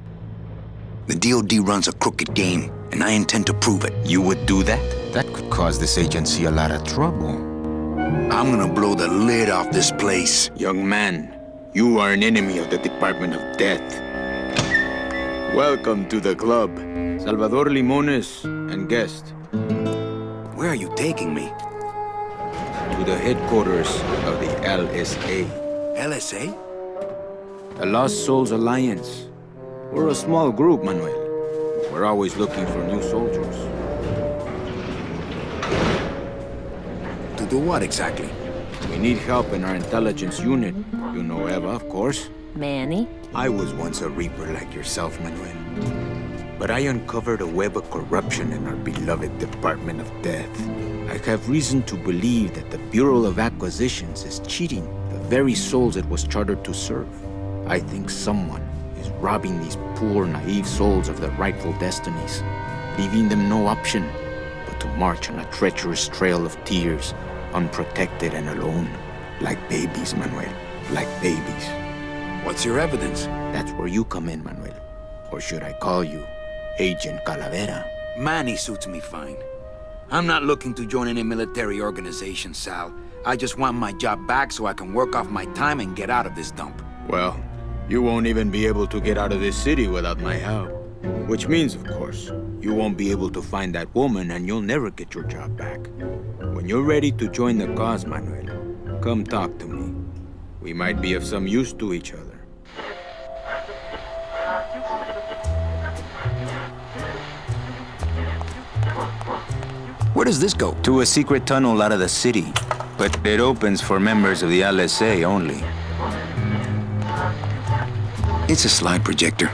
The DOD runs a crooked game, and I intend to prove it. You would do that? That could cause this agency a lot of trouble. I'm gonna blow the lid off this place. Young man, you are an enemy of the Department of Death. Welcome to the club. Salvador Limones and guest. Where are you taking me? To the headquarters of the LSA. LSA? The Lost Souls Alliance. We're a small group, Manuel. We're always looking for new soldiers. To do what exactly? We need help in our intelligence unit. You know Eva, of course. Manny? I was once a Reaper like yourself, Manuel. But I uncovered a web of corruption in our beloved Department of Death. I have reason to believe that the Bureau of Acquisitions is cheating the very souls it was chartered to serve. I think someone is robbing these poor, naive souls of their rightful destinies, leaving them no option but to march on a treacherous trail of tears, unprotected and alone, like babies, Manuel, like babies. What's your evidence? That's where you come in, Manuel. Or should I call you Agent Calavera? Manny suits me fine. I'm not looking to join any military organization, Sal. I just want my job back so I can work off my time and get out of this dump. Well, you won't even be able to get out of this city without my help. Which means, of course, you won't be able to find that woman and you'll never get your job back. When you're ready to join the cause, Manuel, come talk to me. We might be of some use to each other. Where does this go? To a secret tunnel out of the city, but it opens for members of the LSA only. It's a slide projector.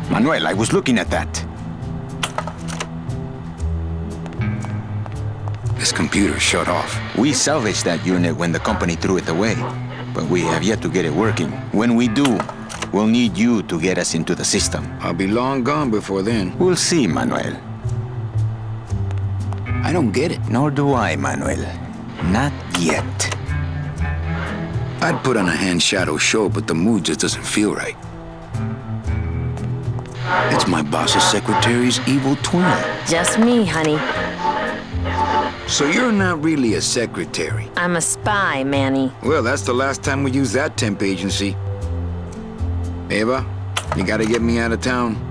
Manuel, I was looking at that. This computer shut off. We salvaged that unit when the company threw it away, but we have yet to get it working. When we do, we'll need you to get us into the system. I'll be long gone before then. We'll see, Manuel. I don't get it. Nor do I, Manuel. Not yet. I'd put on a hand shadow show, but the mood just doesn't feel right. It's my boss's secretary's evil twin. Just me, honey. So you're not really a secretary? I'm a spy, Manny. Well, that's the last time we used that temp agency. Eva, you gotta get me out of town.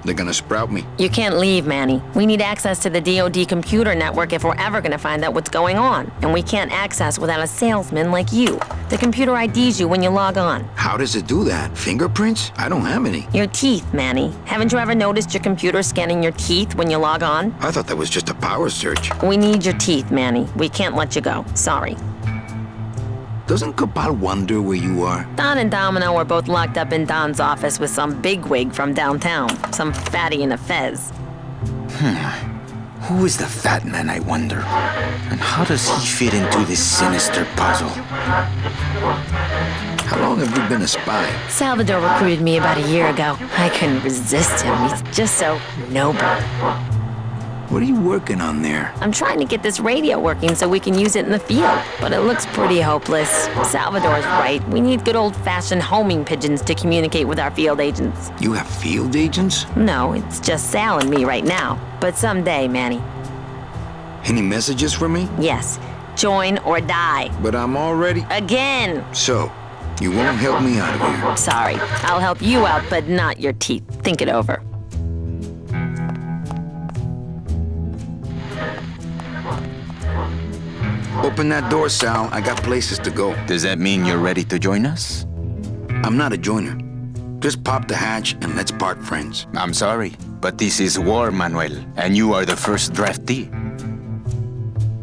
They're gonna sprout me. You can't leave, Manny. We need access to the DoD computer network if we're ever gonna find out what's going on. And we can't access without a salesman like you. The computer IDs you when you log on. How does it do that? Fingerprints? I don't have any. Your teeth, Manny. Haven't you ever noticed your computer scanning your teeth when you log on? I thought that was just a power search. We need your teeth, Manny. We can't let you go. Sorry. Doesn't Cabal wonder where you are? Don and Domino are both locked up in Don's office with some bigwig from downtown. Some fatty in a fez. Who is the fat man, I wonder? And how does he fit into this sinister puzzle? How long have you been a spy? Salvador recruited me about a year ago. I couldn't resist him. He's just so noble. What are you working on there? I'm trying to get this radio working so we can use it in the field, but it looks pretty hopeless. Salvador's right. We need good old-fashioned homing pigeons to communicate with our field agents. You have field agents? No, it's just Sal and me right now. But someday, Manny. Any messages for me? Yes. Join or die. But I'm already... Again! So, you won't help me out of here. Sorry. I'll help you out, but not your teeth. Think it over. Open that door, Sal. I got places to go. Does that mean you're ready to join us? I'm not a joiner. Just pop the hatch and let's part friends. I'm sorry, but this is war, Manuel, and you are the first draftee.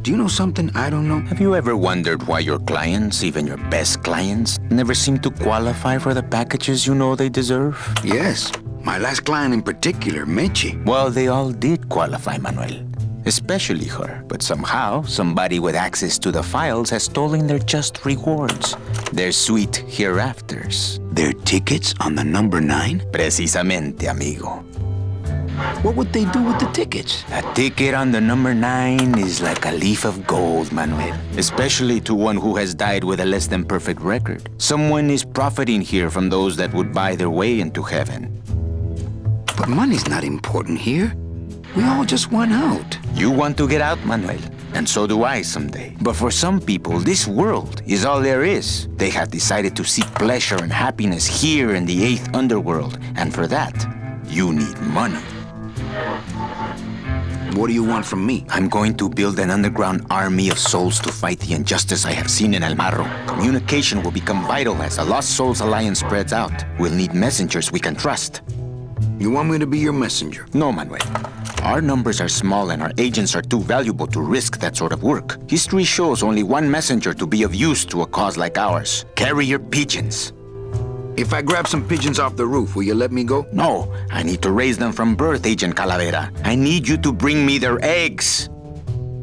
Do you know something I don't know? Have you ever wondered why your clients, even your best clients, never seem to qualify for the packages you know they deserve? Yes. My last client in particular, Meche. Well, they all did qualify, Manuel. Especially her. But somehow, somebody with access to the files has stolen their just rewards. Their sweet hereafters. Their tickets on the number 9? Precisamente, amigo. What would they do with the tickets? A ticket on the number 9 is like a leaf of gold, Manuel. Especially to one who has died with a less than perfect record. Someone is profiting here from those that would buy their way into heaven. But money's not important here. We all just want out. You want to get out, Manuel, and so do I someday. But for some people, this world is all there is. They have decided to seek pleasure and happiness here in the 8th underworld, and for that, you need money. What do you want from me? I'm going to build an underground army of souls to fight the injustice I have seen in El Marro. Communication will become vital as the Lost Souls Alliance spreads out. We'll need messengers we can trust. You want me to be your messenger? No, Manuel. Our numbers are small and our agents are too valuable to risk that sort of work. History shows only one messenger to be of use to a cause like ours. Carrier pigeons. If I grab some pigeons off the roof, will you let me go? No, I need to raise them from birth, Agent Calavera. I need you to bring me their eggs.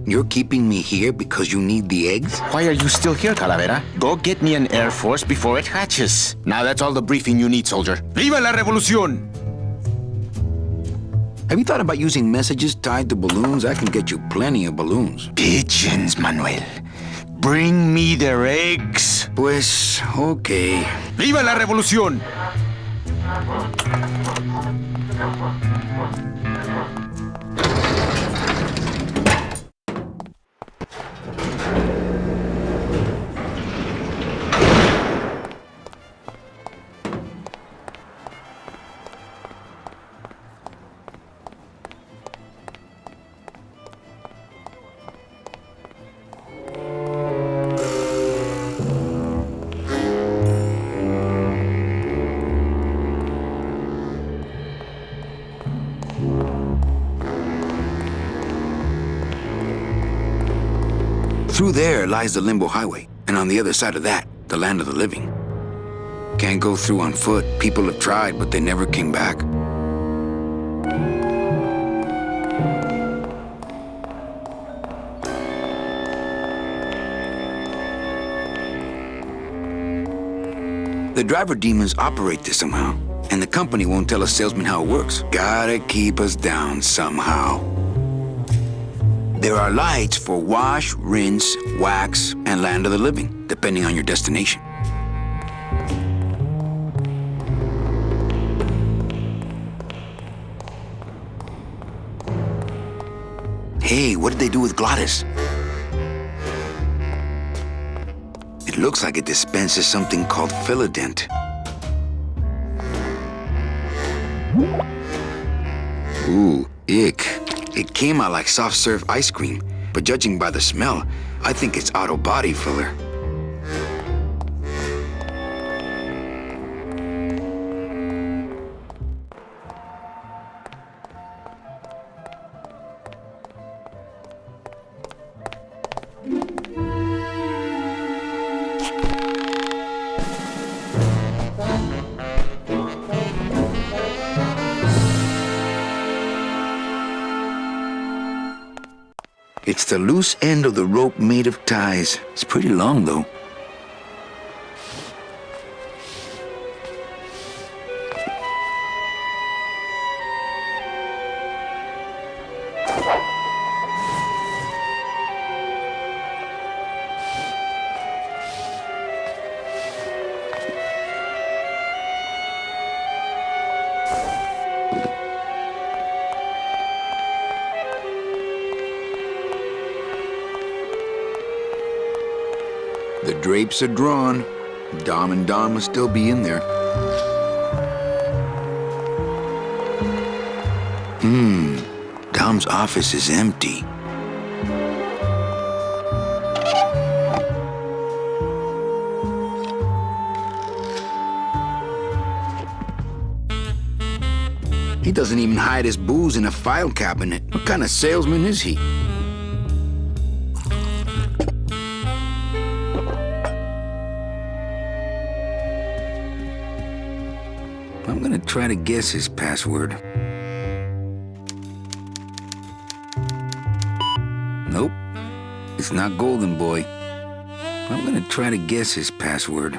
You're keeping me here because you need the eggs? Why are you still here, Calavera? Go get me an Air Force before it hatches. Now that's all the briefing you need, soldier. ¡Viva la revolución! Have you thought about using messages tied to balloons? I can get you plenty of balloons. Pigeons, Manuel. Bring me their eggs. Pues, okay. ¡Viva la revolución! Through there lies the Limbo Highway, and on the other side of that, the land of the living. Can't go through on foot. People have tried, but they never came back. The driver demons operate this somehow, and the company won't tell a salesman how it works. Gotta keep us down somehow. There are lights for wash, rinse, wax, and land of the living, depending on your destination. Hey, what did they do with Glottis? It looks like it dispenses something called Philodent. Ooh, ick. It came out like soft serve ice cream, but judging by the smell, I think it's auto body filler. It's the loose end of the rope made of ties. It's pretty long, though. The drapes are drawn. Dom and Don must still be in there. Dom's office is empty. He doesn't even hide his booze in a file cabinet. What kind of salesman is he? I'm gonna try to guess his password. Nope, it's not Golden Boy. I'm gonna try to guess his password.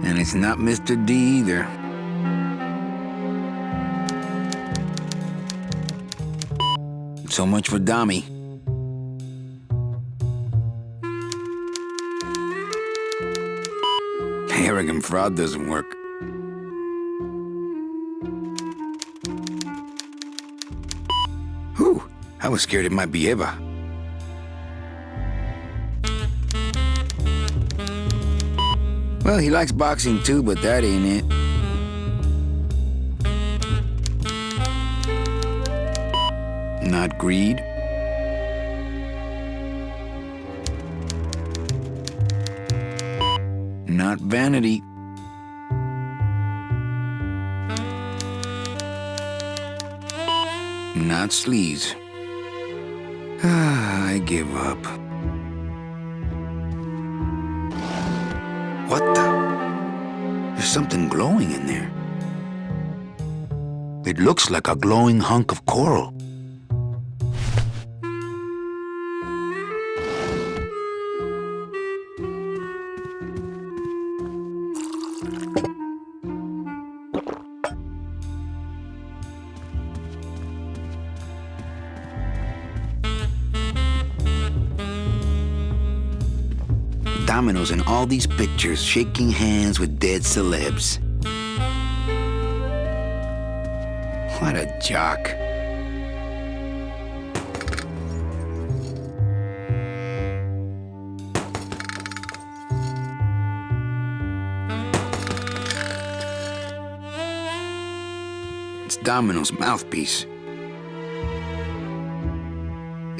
And it's not Mr. D either. So much for Dommy. Arrogant fraud doesn't work. Whew, I was scared it might be Eva. Well, he likes boxing too, but that ain't it. Not greed. Not vanity. Not sleaze. I give up. What the? There's something glowing in there. It looks like a glowing hunk of coral. Dominoes in all these pictures, shaking hands with dead celebs. What a jock. It's Domino's mouthpiece.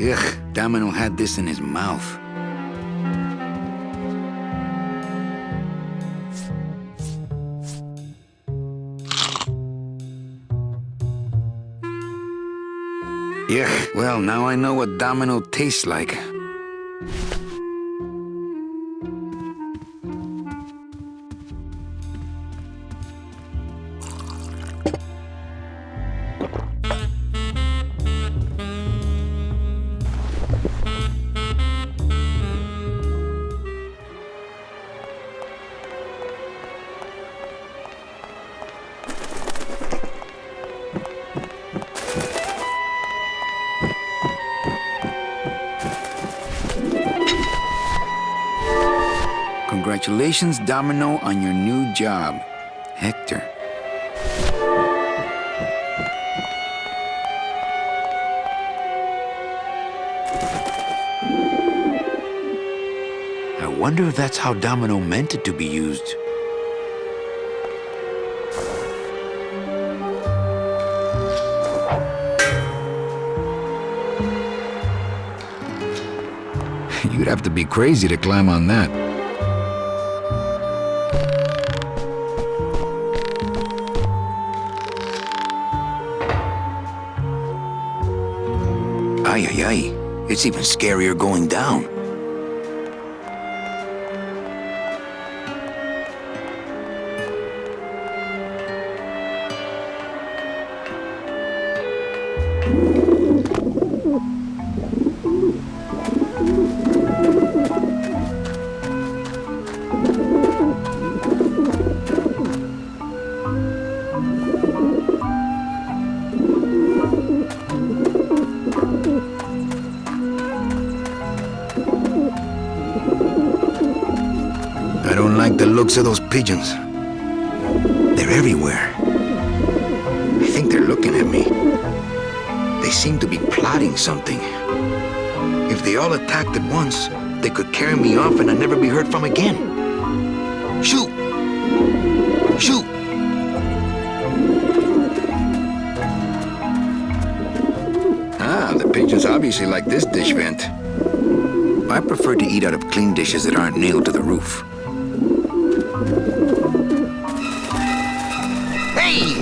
Ugh, Domino had this in his mouth. Yeah, well, now I know what Domino tastes like. Congratulations, Domino, on your new job. Hector. I wonder if that's how Domino meant it to be used. You'd have to be crazy to climb on that. Ay, ay, ay. It's even scarier going down. I don't like the looks of those pigeons. They're everywhere. I think they're looking at me. They seem to be plotting something. If they all attacked at once, they could carry me off and I'd never be heard from again. Shoot! Shoot! Ah, the pigeons obviously like this dish vent. I prefer to eat out of clean dishes that aren't nailed to the roof. Hey!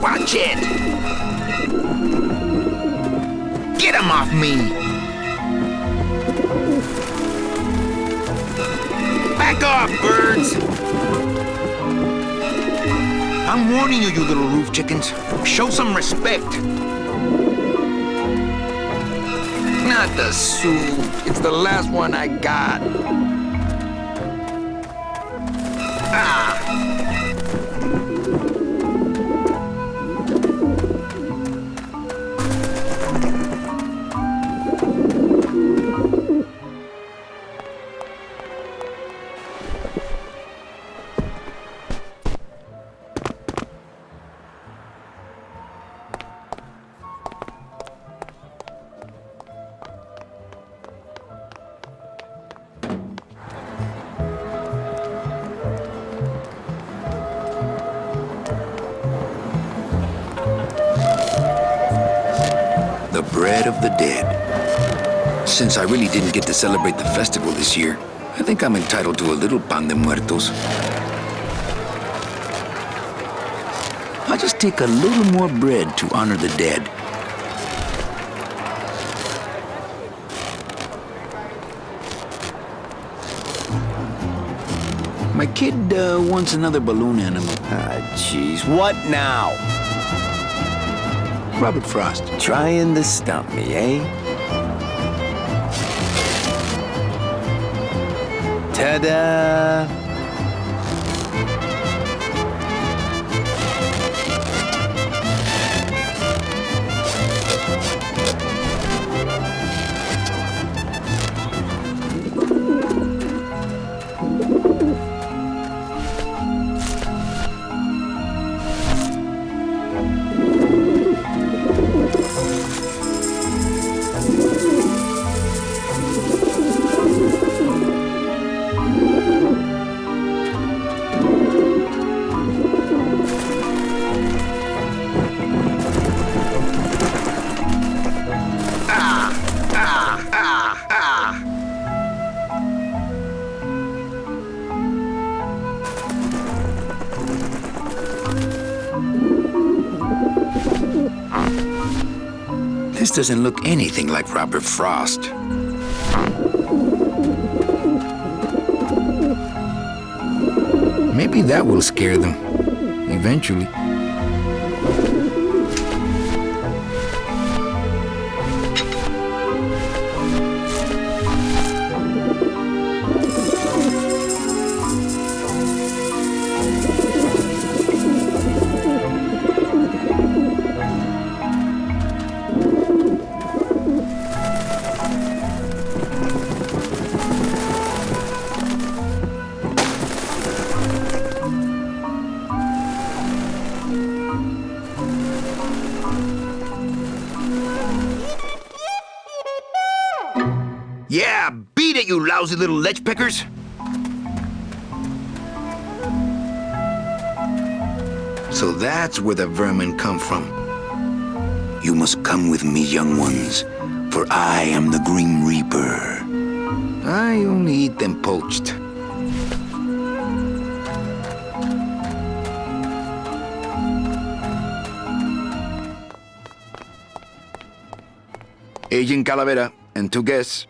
Watch it! Get him off me! Back off, birds! I'm warning you, you little roof chickens. Show some respect. Not the soup. It's the last one I got. Ah! The bread of the dead. Since I really didn't get to celebrate the festival this year, I think I'm entitled to a little pan de muertos. I'll just take a little more bread to honor the dead. My kid wants another balloon animal. Ah, jeez. What now? Robert Frost. Trying to stump me, eh? Ta-da! This doesn't look anything like Robert Frost. Maybe that will scare them, eventually. lousy little lech pickers? So that's where the vermin come from. You must come with me, young ones, for I am the Grim Reaper. I only eat them poached. Agent Calavera and 2 guests.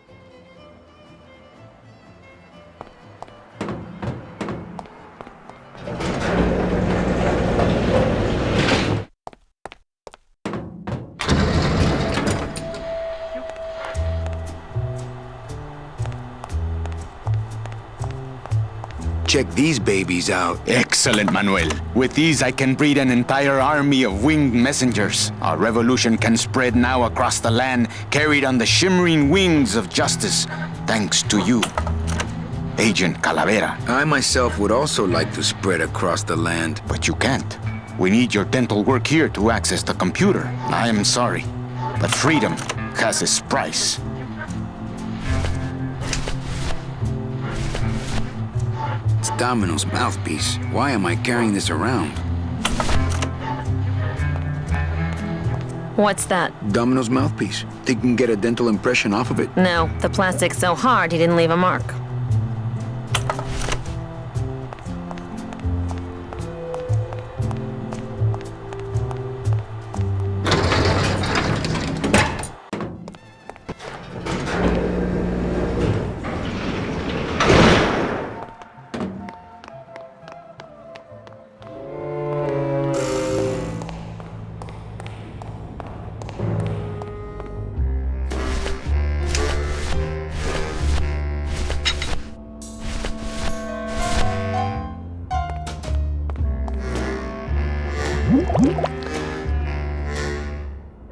Check these babies out. Excellent, Manuel. With these, I can breed an entire army of winged messengers. Our revolution can spread now across the land, carried on the shimmering wings of justice, thanks to you, Agent Calavera. I myself would also like to spread across the land. But you can't. We need your dental work here to access the computer. I am sorry, but freedom has its price. It's Domino's mouthpiece. Why am I carrying this around? What's that? Domino's mouthpiece. Think you can get a dental impression off of it? No, the plastic's so hard he didn't leave a mark.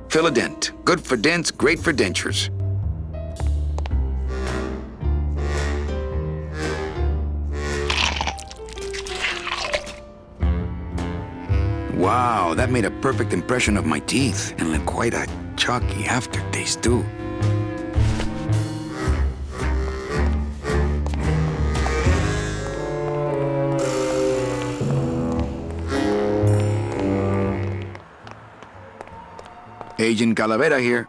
Fill a dent. Good for dents, great for dentures. Wow, that made a perfect impression of my teeth, and left quite a chalky aftertaste, too. Agent Calavera here.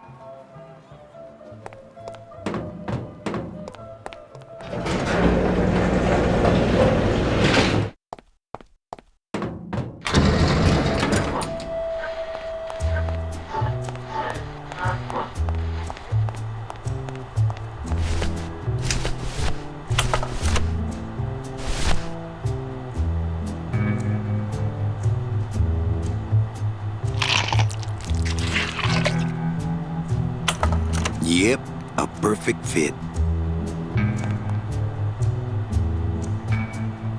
Yep, a perfect fit.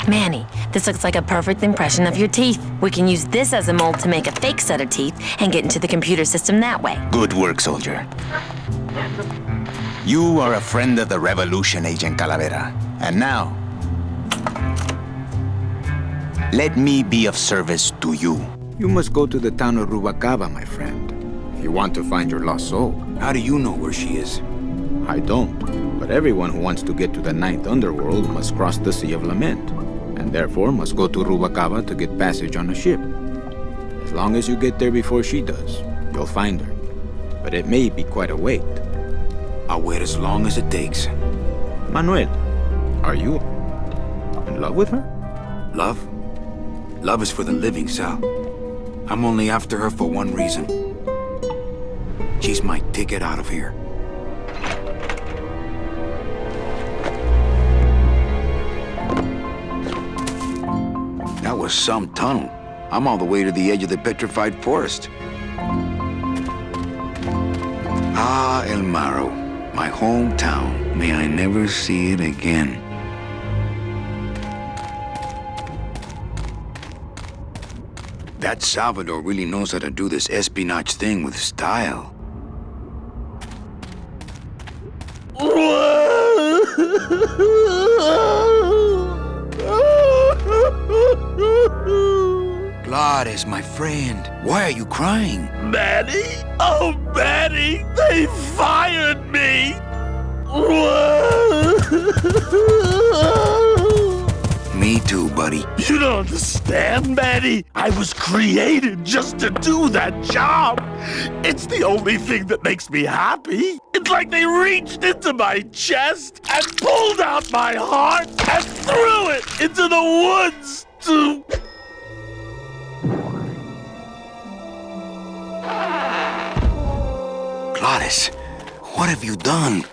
Manny, this looks like a perfect impression of your teeth. We can use this as a mold to make a fake set of teeth and get into the computer system that way. Good work, soldier. You are a friend of the revolution, Agent Calavera. And now, let me be of service to you. You must go to the town of Rubalcaba, my friend, if you want to find your lost soul. How do you know where she is? I don't, but everyone who wants to get to the ninth underworld must cross the Sea of Lament, and therefore must go to Rubalcaba to get passage on a ship. As long as you get there before she does, you'll find her. But it may be quite a wait. I'll wait as long as it takes. Manuel, are you in love with her? Love? Love is for the living, Sal. I'm only after her for one reason. She's my ticket out of here. That was some tunnel. I'm all the way to the edge of the petrified forest. Ah, El Maro, my hometown. May I never see it again. That Salvador really knows how to do this espionage thing with style. Claudes, my friend, why are you crying? Manny? Oh, Manny, they fired me! Me too, buddy. You don't understand, Manny. I was created just to do that job. It's the only thing that makes me happy. It's like they reached into my chest and pulled out my heart and threw it into the woods to... Gladys, what have you done?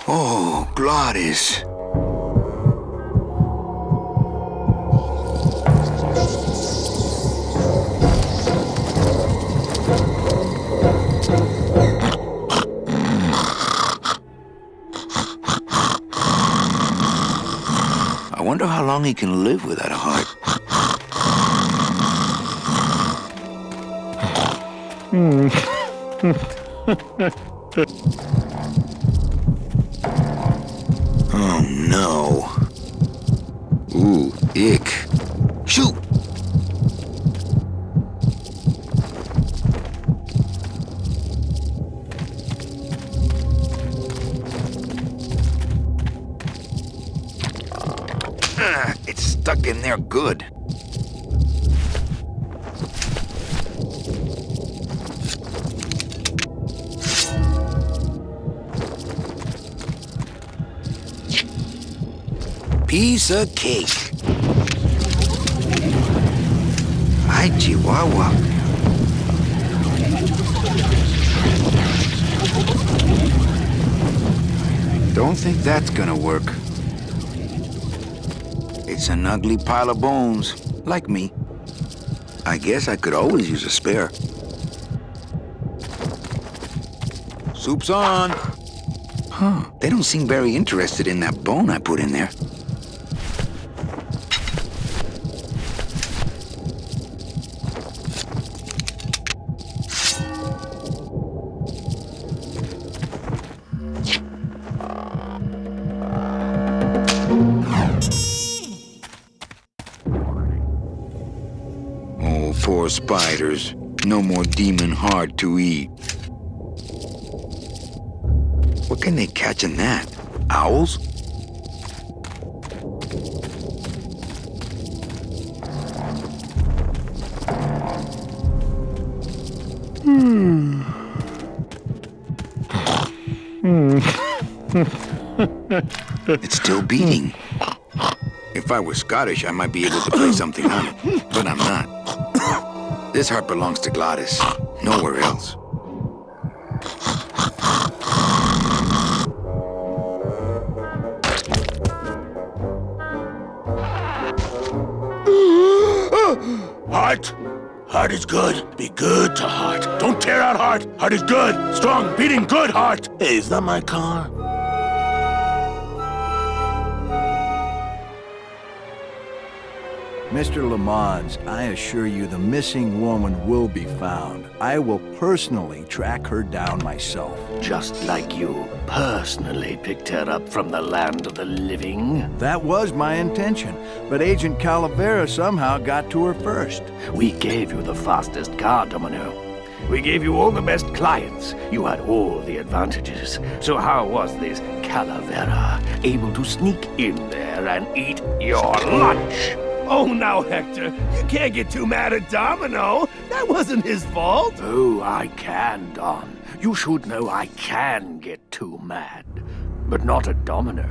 Oh, Gladys. I wonder how long he can live without a heart. Oh no. Ooh, ick. Shoot! It's stuck in there good. Piece of cake. Hi, Chihuahua. Don't think that's gonna work. It's an ugly pile of bones, like me. I guess I could always use a spare. Soup's on. Huh, they don't seem very interested in that bone I put in there. Oh, poor spiders. No more demon heart to eat. What can they catch in that? Owls? It's still beating. If I were Scottish, I might be able to play something on it, but I'm not. This heart belongs to Gladys, nowhere else. Heart. Heart is good. Be good to heart. Don't tear out heart. Heart is good. Strong, beating, good heart. Hey, is that my car? Mr. Lamont, I assure you the missing woman will be found. I will personally track her down myself. Just like you personally picked her up from the land of the living? That was my intention, but Agent Calavera somehow got to her first. We gave you the fastest car, Domino. We gave you all the best clients. You had all the advantages. So how was this Calavera able to sneak in there and eat your lunch? Oh, now, Hector, you can't get too mad at Domino. That wasn't his fault. Oh, I can, Don. You should know I can get too mad. But not at Domino.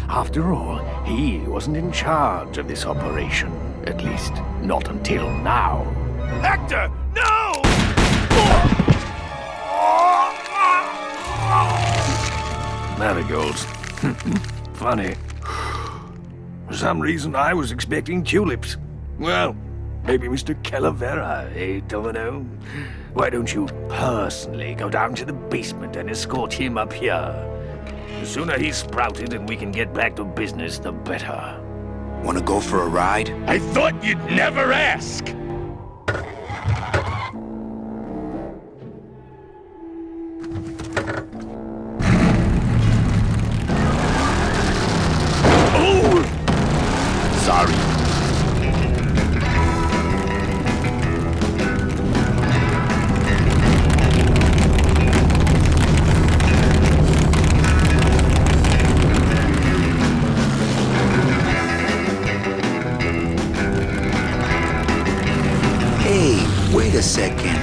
After all, he wasn't in charge of this operation. At least, not until now. Hector, no! Marigolds. Funny. For some reason, I was expecting tulips. Well, maybe Mr. Calavera, eh, Domino? Why don't you personally go down to the basement and escort him up here? The sooner he's sprouted and we can get back to business, the better. Wanna go for a ride? I thought you'd never ask. Sorry. a second.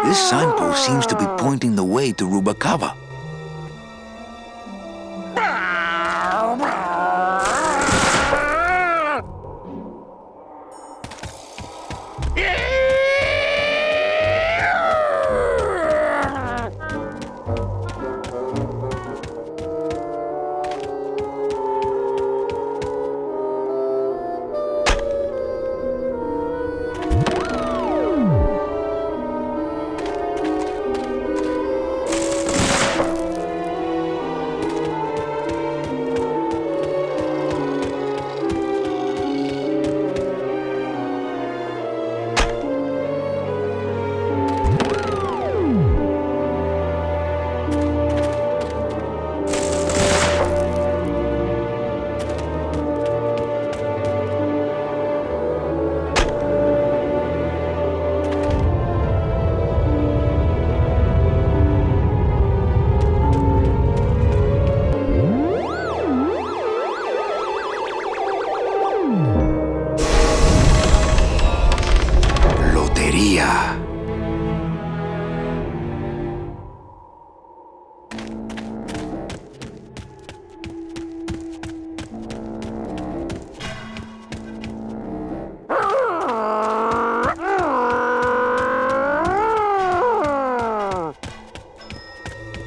This signpost seems to be pointing the way to Rubalcaba.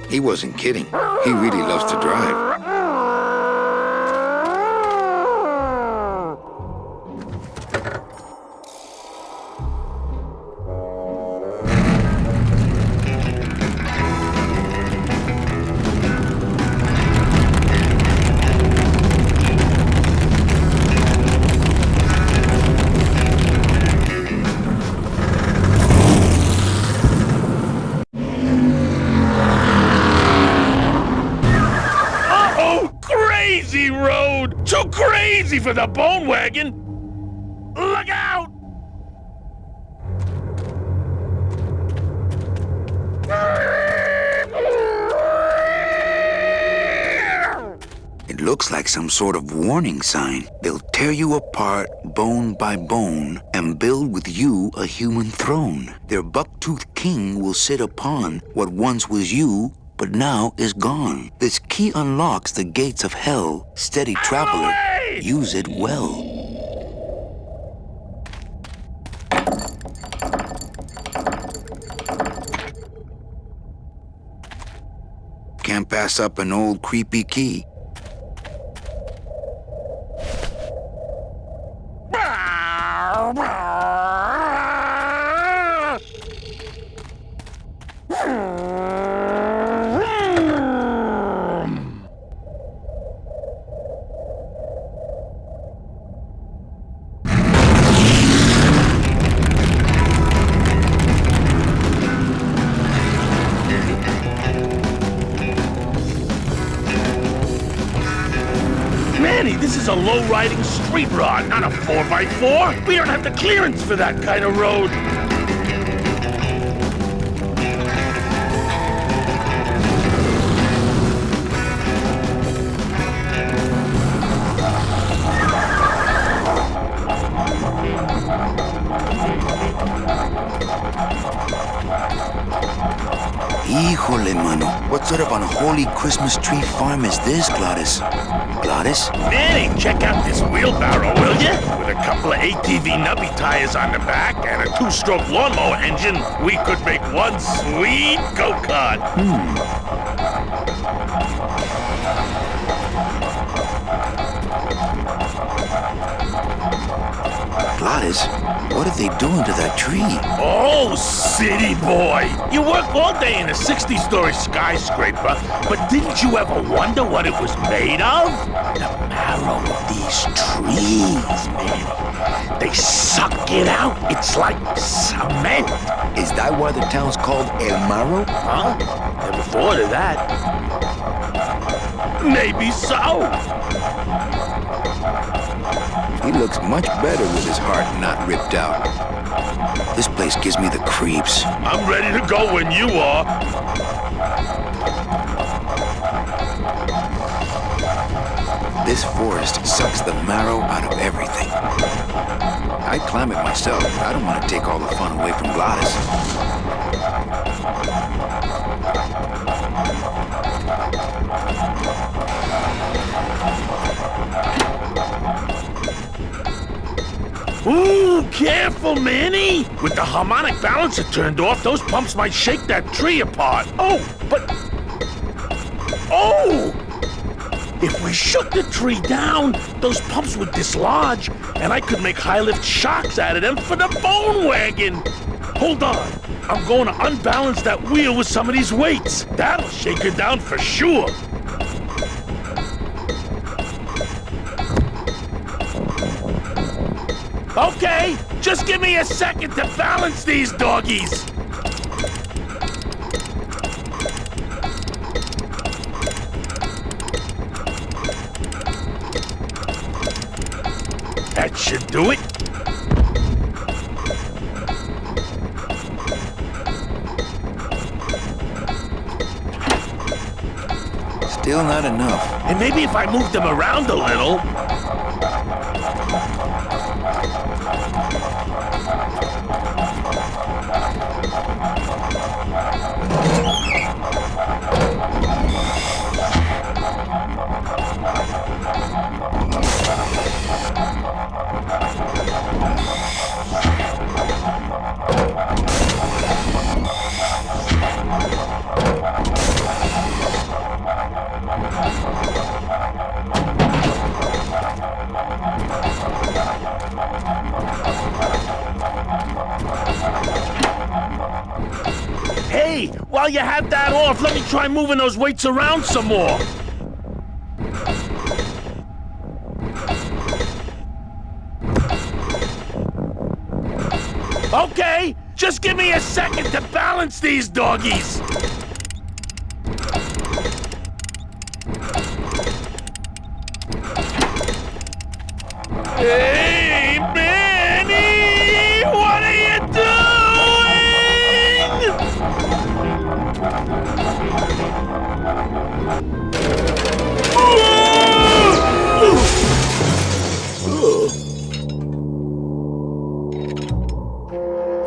He wasn't kidding. He really loves to drive. Too crazy for the bone wagon! Look out! It looks like some sort of warning sign. They'll tear you apart bone by bone and build with you a human throne. Their buck-toothed king will sit upon what once was you, but now is gone. This key unlocks the gates of hell. Steady traveler, use it well. Can't pass up an old creepy key. This is a low-riding street rod, not a 4x4. We don't have the clearance for that kind of road. Híjole, mano. What sort of unholy Christmas tree farm is this, Gladys? Gladys? Manny, check out this wheelbarrow, will ya? With a couple of ATV nubby tires on the back and a 2-stroke lawnmower engine, we could make one sweet go-kart. Gladys, What are they doing to that tree? Oh, city boy! You work all day in a 60-story skyscraper, but didn't you ever wonder what it was made of? The marrow of these trees, man. They suck it out. It's like cement. Is that why the town's called El Marro? Huh? Never thought of that. Maybe so. He looks much better with his heart not ripped out. This place gives me the creeps. I'm ready to go when you are. This forest sucks the marrow out of everything. I'd climb it myself, but I don't want to take all the fun away from Gladys. Ooh, careful, Manny! With the harmonic balancer turned off, those pumps might shake that tree apart. Oh, but... Oh! If we shook the tree down, those pumps would dislodge, and I could make high-lift shocks out of them for the bone wagon. Hold on. I'm going to unbalance that wheel with some of these weights. That'll shake her down for sure. Okay, just give me a second to balance these doggies. That should do it. Still not enough. And maybe if I move them around a little... Hey, while you have that off, let me try moving those weights around some more. Okay, just give me a second to balance these doggies. Hey, Manny! What are you doing?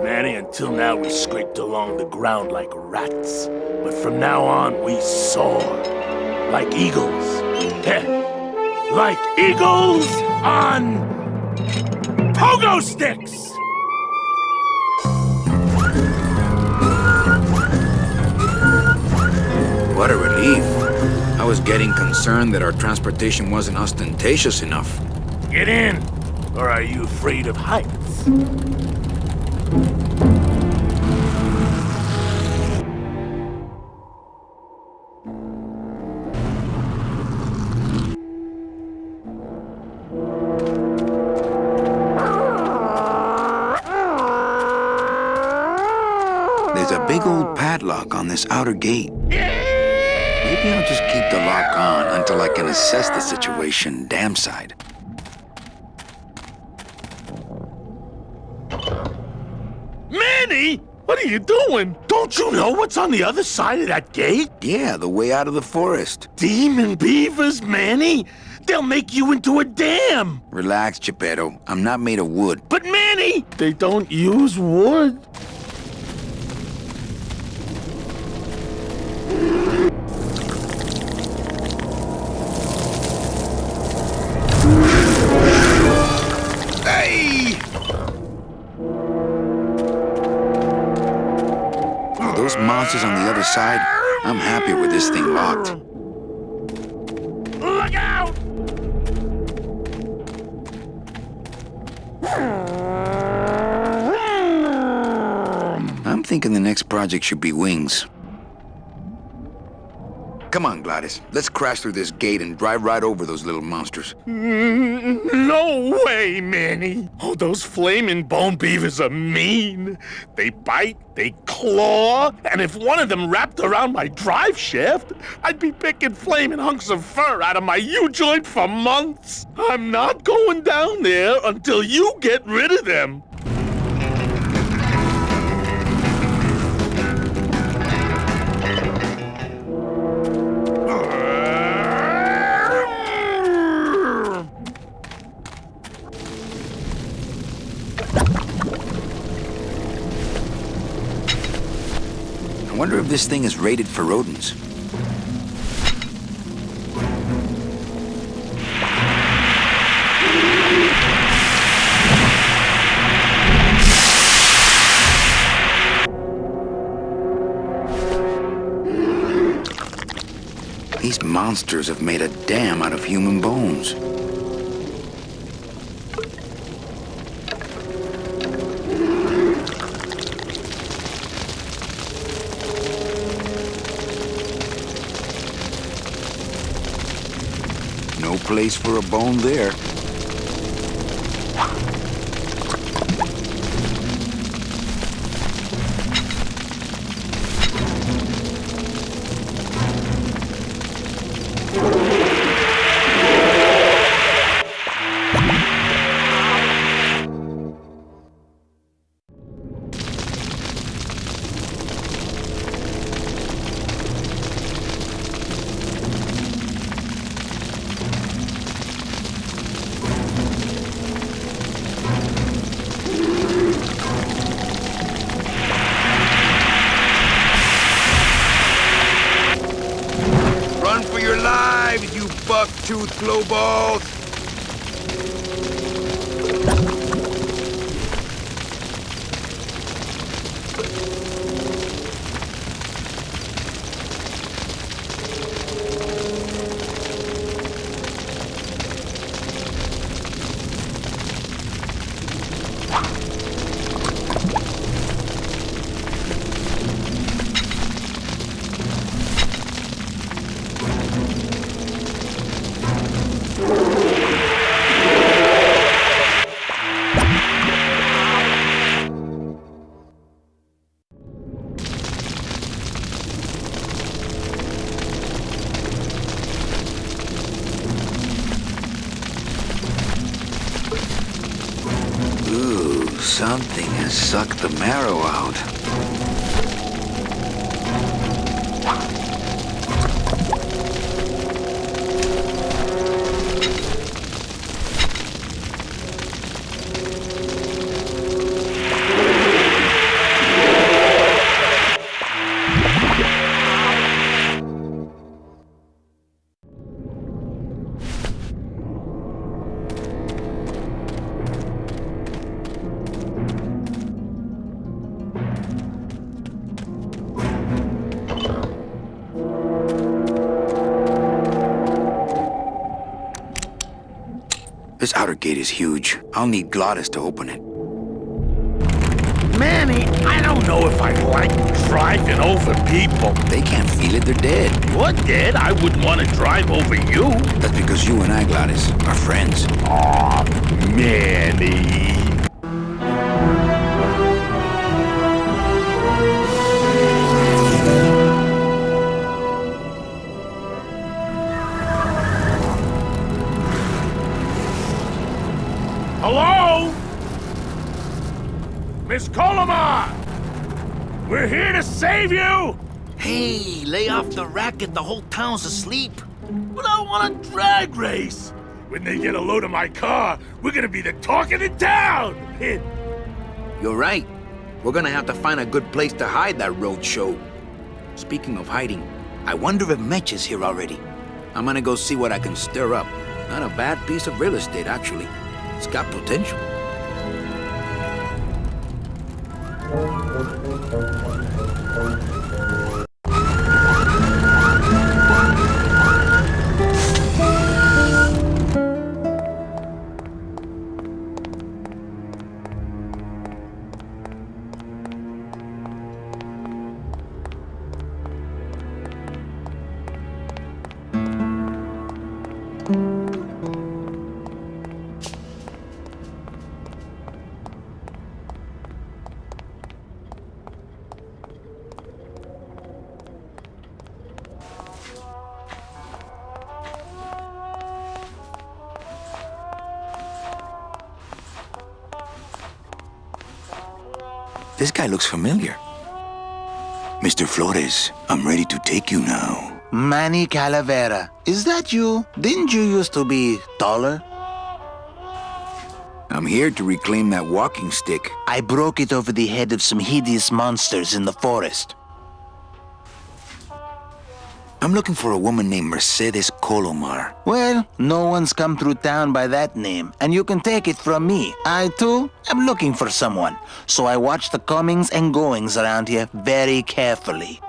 Manny, until now we scraped along the ground like rats. But from now on, we soar. Like eagles. Like eagles on pogo sticks! What a relief. I was getting concerned that our transportation wasn't ostentatious enough. Get in, or are you afraid of heights? There's a big old padlock on this outer gate. Maybe I'll just keep the lock on until I can assess the situation dam side. Manny! What are you doing? Don't you know what's on the other side of that gate? Yeah, the way out of the forest. Demon beavers, Manny! They'll make you into a dam! Relax, Geppetto. I'm not made of wood. But Manny! They don't use wood. Hey! For those monsters on the other side, I'm happy with this thing locked. Look out! thinking the next project should be wings. Come on, Gladys. Let's crash through this gate and drive right over those little monsters. No way, Manny. Oh, those flaming bone beavers are mean. They bite, they claw, and if one of them wrapped around my drive shaft, I'd be picking flaming hunks of fur out of my U-joint for months. I'm not going down there until you get rid of them. I wonder if this thing is rated for rodents. These monsters have made a dam out of human bones. No place for a bone there. Buck-toothed glowballs! Something has sucked the marrow out. This outer gate is huge. I'll need Gladys to open it. Manny, I don't know if I like driving over people. They can't feel it, they're dead. You're dead? I wouldn't want to drive over you. That's because you and I, Gladys, are friends. Aw, Manny. Hello? Miss Colomar! We're here to save you! Hey, lay off the racket, the whole town's asleep. But I want a drag race. When they get a load of my car, we're gonna be the talk of the town! You're right. We're gonna have to find a good place to hide that road show. Speaking of hiding, I wonder if Mitch is here already. I'm gonna go see what I can stir up. Not a bad piece of real estate, actually. It's got potential. This guy looks familiar. Mr. Flores, I'm ready to take you now. Mэнni Kalaveras. Is that you? Didn't you used to be taller? I'm here to reclaim that walking stick. I broke it over the head of some hideous monsters in the forest. I'm looking for a woman named Mercedes Colomar. Well, no one's come through town by that name, and you can take it from me. I, too, am looking for someone, so I watch the comings and goings around here very carefully.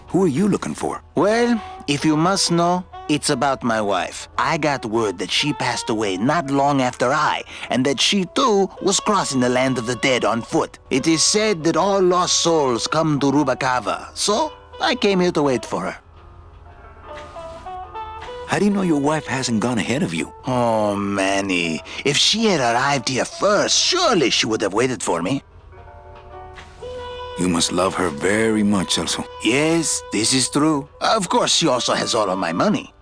Who are you looking for? Well, if you must know, it's about my wife. I got word that she passed away not long after I, and that she, too, was crossing the land of the dead on foot. It is said that all lost souls come to Rubalcaba, so I came here to wait for her. How do you know your wife hasn't gone ahead of you? Oh, Manny, if she had arrived here first, surely she would have waited for me. You must love her very much, Celso. Yes, this is true. Of course, she also has all of my money.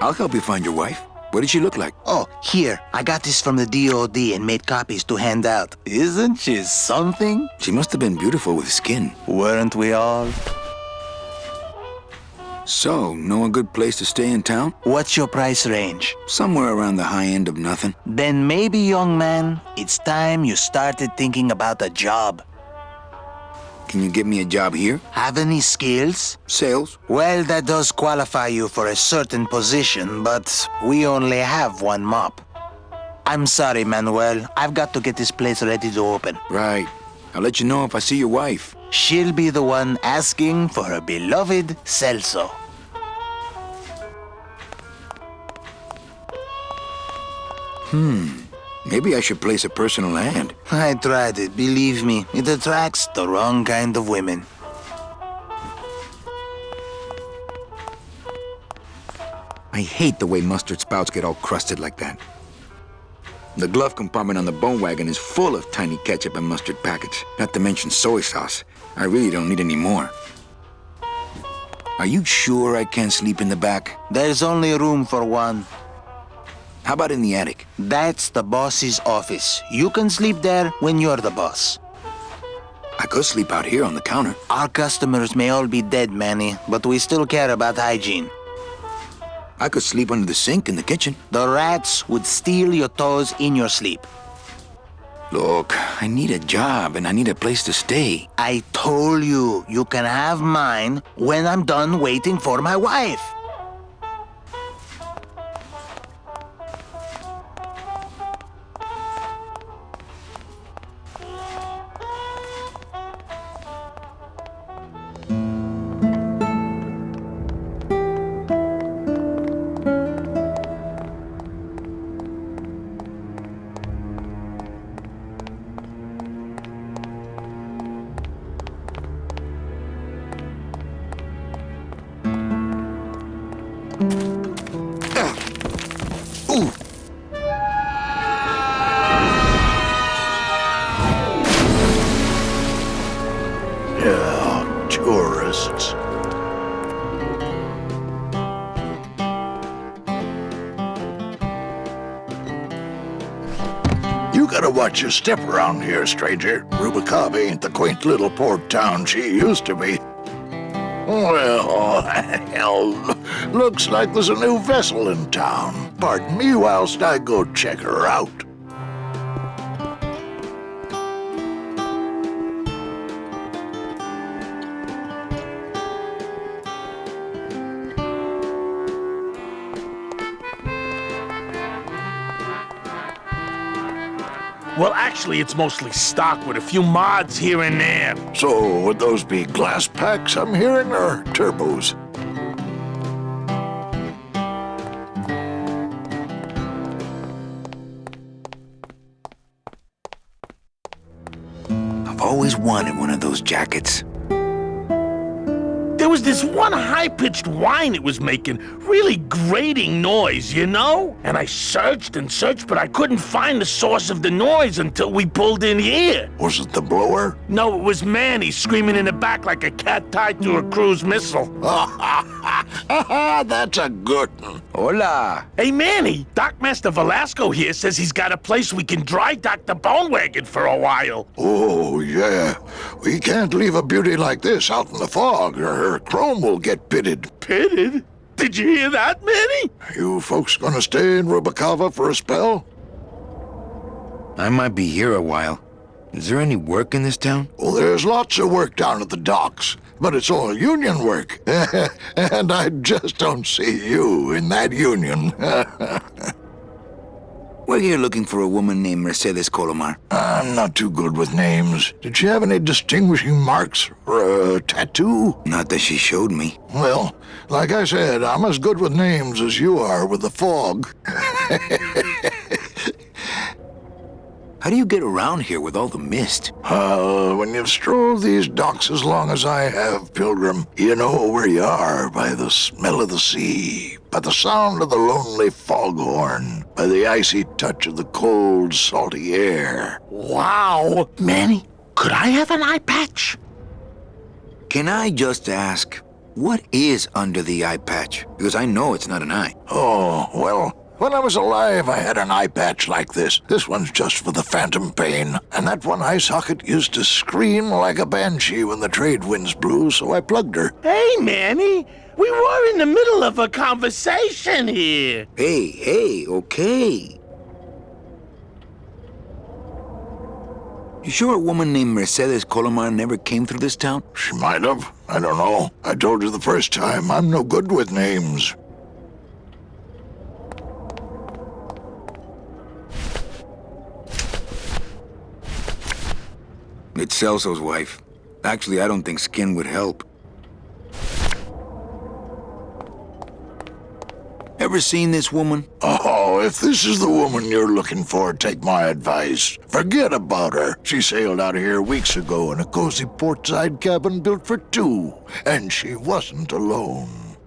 I'll help you find your wife. What did she look like? Oh, here. I got this from the DOD and made copies to hand out. Isn't she something? She must have been beautiful with skin. Weren't we all? So, know a good place to stay in town? What's your price range? Somewhere around the high end of nothing. Then maybe, young man, it's time you started thinking about a job. Can you get me a job here? Have any skills? Sales? Well, that does qualify you for a certain position, but we only have one mop. I'm sorry, Manuel. I've got to get this place ready to open. Right. I'll let you know if I see your wife. She'll be the one asking for her beloved Celso. Maybe I should place a personal ad. I tried it, believe me. It attracts the wrong kind of women. I hate the way mustard spouts get all crusted like that. The glove compartment on the bone wagon is full of tiny ketchup and mustard packets, not to mention soy sauce. I really don't need any more. Are you sure I can't sleep in the back? There's only room for one. How about in the attic? That's the boss's office. You can sleep there when you're the boss. I could sleep out here on the counter. Our customers may all be dead, Manny, but we still care about hygiene. I could sleep under the sink in the kitchen. The rats would steal your toes in your sleep. Look, I need a job and I need a place to stay. I told you, you can have mine when I'm done waiting for my wife. Tourists. You gotta watch your step around here, stranger. Rubalcaba ain't the quaint little port town she used to be. Well, hell, looks like there's a new vessel in town. Pardon me whilst I go check her out. Well, actually, it's mostly stock with a few mods here and there. So, would those be glass packs I'm hearing, or turbos? I've always wanted one of those jackets. There was this one high-pitched whine it was making, really grating noise, you know? And I searched and searched, but I couldn't find the source of the noise until we pulled in here. Was it the blower? No, it was Manny screaming in the back like a cat tied to a cruise missile. That's a good one. Hola. Hey, Manny, Dockmaster Velasco here says he's got a place we can dry dock the bone wagon for a while. Oh, yeah. We can't leave a beauty like this out in the fog, or her chrome will get pitted. Pitted? Did you hear that, Manny? You folks gonna stay in Rubacava for a spell? I might be here a while. Is there any work in this town? Oh, there's lots of work down at the docks, but it's all union work. And I just don't see you in that union. We're here looking for a woman named Mercedes Colomar. I'm not too good with names. Did she have any distinguishing marks or a tattoo? Not that she showed me. Well, like I said, I'm as good with names as you are with the fog. How do you get around here with all the mist? When you've strolled these docks as long as I have, Pilgrim, you know where you are by the smell of the sea, by the sound of the lonely foghorn, by the icy touch of the cold, salty air. Wow. Manny, could I have an eye patch? Can I just ask, what is under the eye patch? Because I know it's not an eye. Oh, well, when I was alive, I had an eye patch like this. This one's just for the phantom pain. And that one eye socket used to scream like a banshee when the trade winds blew, so I plugged her. Hey, Manny, we were in the middle of a conversation here. Hey, okay. You sure a woman named Mercedes Colomar never came through this town? She might have. I don't know. I told you the first time, I'm no good with names. It's Celso's wife. Actually, I don't think skin would help. Ever seen this woman? Oh, if this is the woman you're looking for, take my advice. Forget about her. She sailed out of here weeks ago in a cozy portside cabin built for two, and she wasn't alone.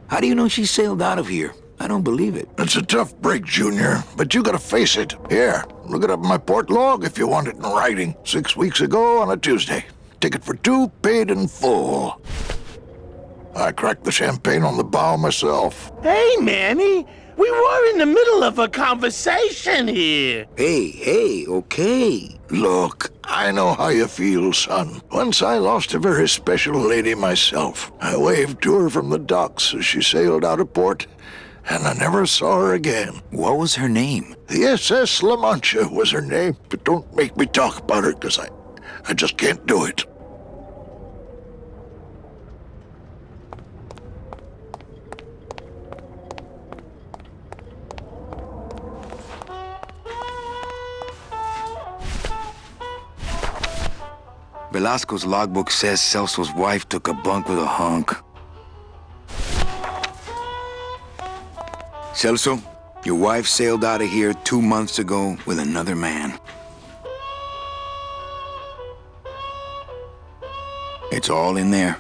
How do you know she sailed out of here? I don't believe it. It's a tough break, Junior, but you gotta face it. Here, look it up in my port log if you want it in writing. 6 weeks ago on a Tuesday. Ticket for two, paid in full. I cracked the champagne on the bow myself. Hey, Manny, we were in the middle of a conversation here. Hey, okay. Look, I know how you feel, son. Once I lost a very special lady myself. I waved to her from the docks as she sailed out of port, and I never saw her again. What was her name? The SS La Mancha was her name, but don't make me talk about her, because I just can't do it. Velasco's logbook says Celso's wife took a bunk with a hunk. Celso, your wife sailed out of here 2 months ago with another man. It's all in there.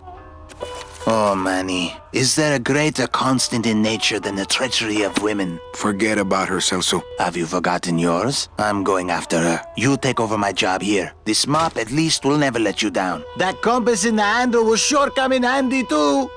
Oh, Manny, is there a greater constant in nature than the treachery of women? Forget about her, Celso. Have you forgotten yours? I'm going after her. You take over my job here. This mop at least will never let you down. That compass in the handle will sure come in handy too.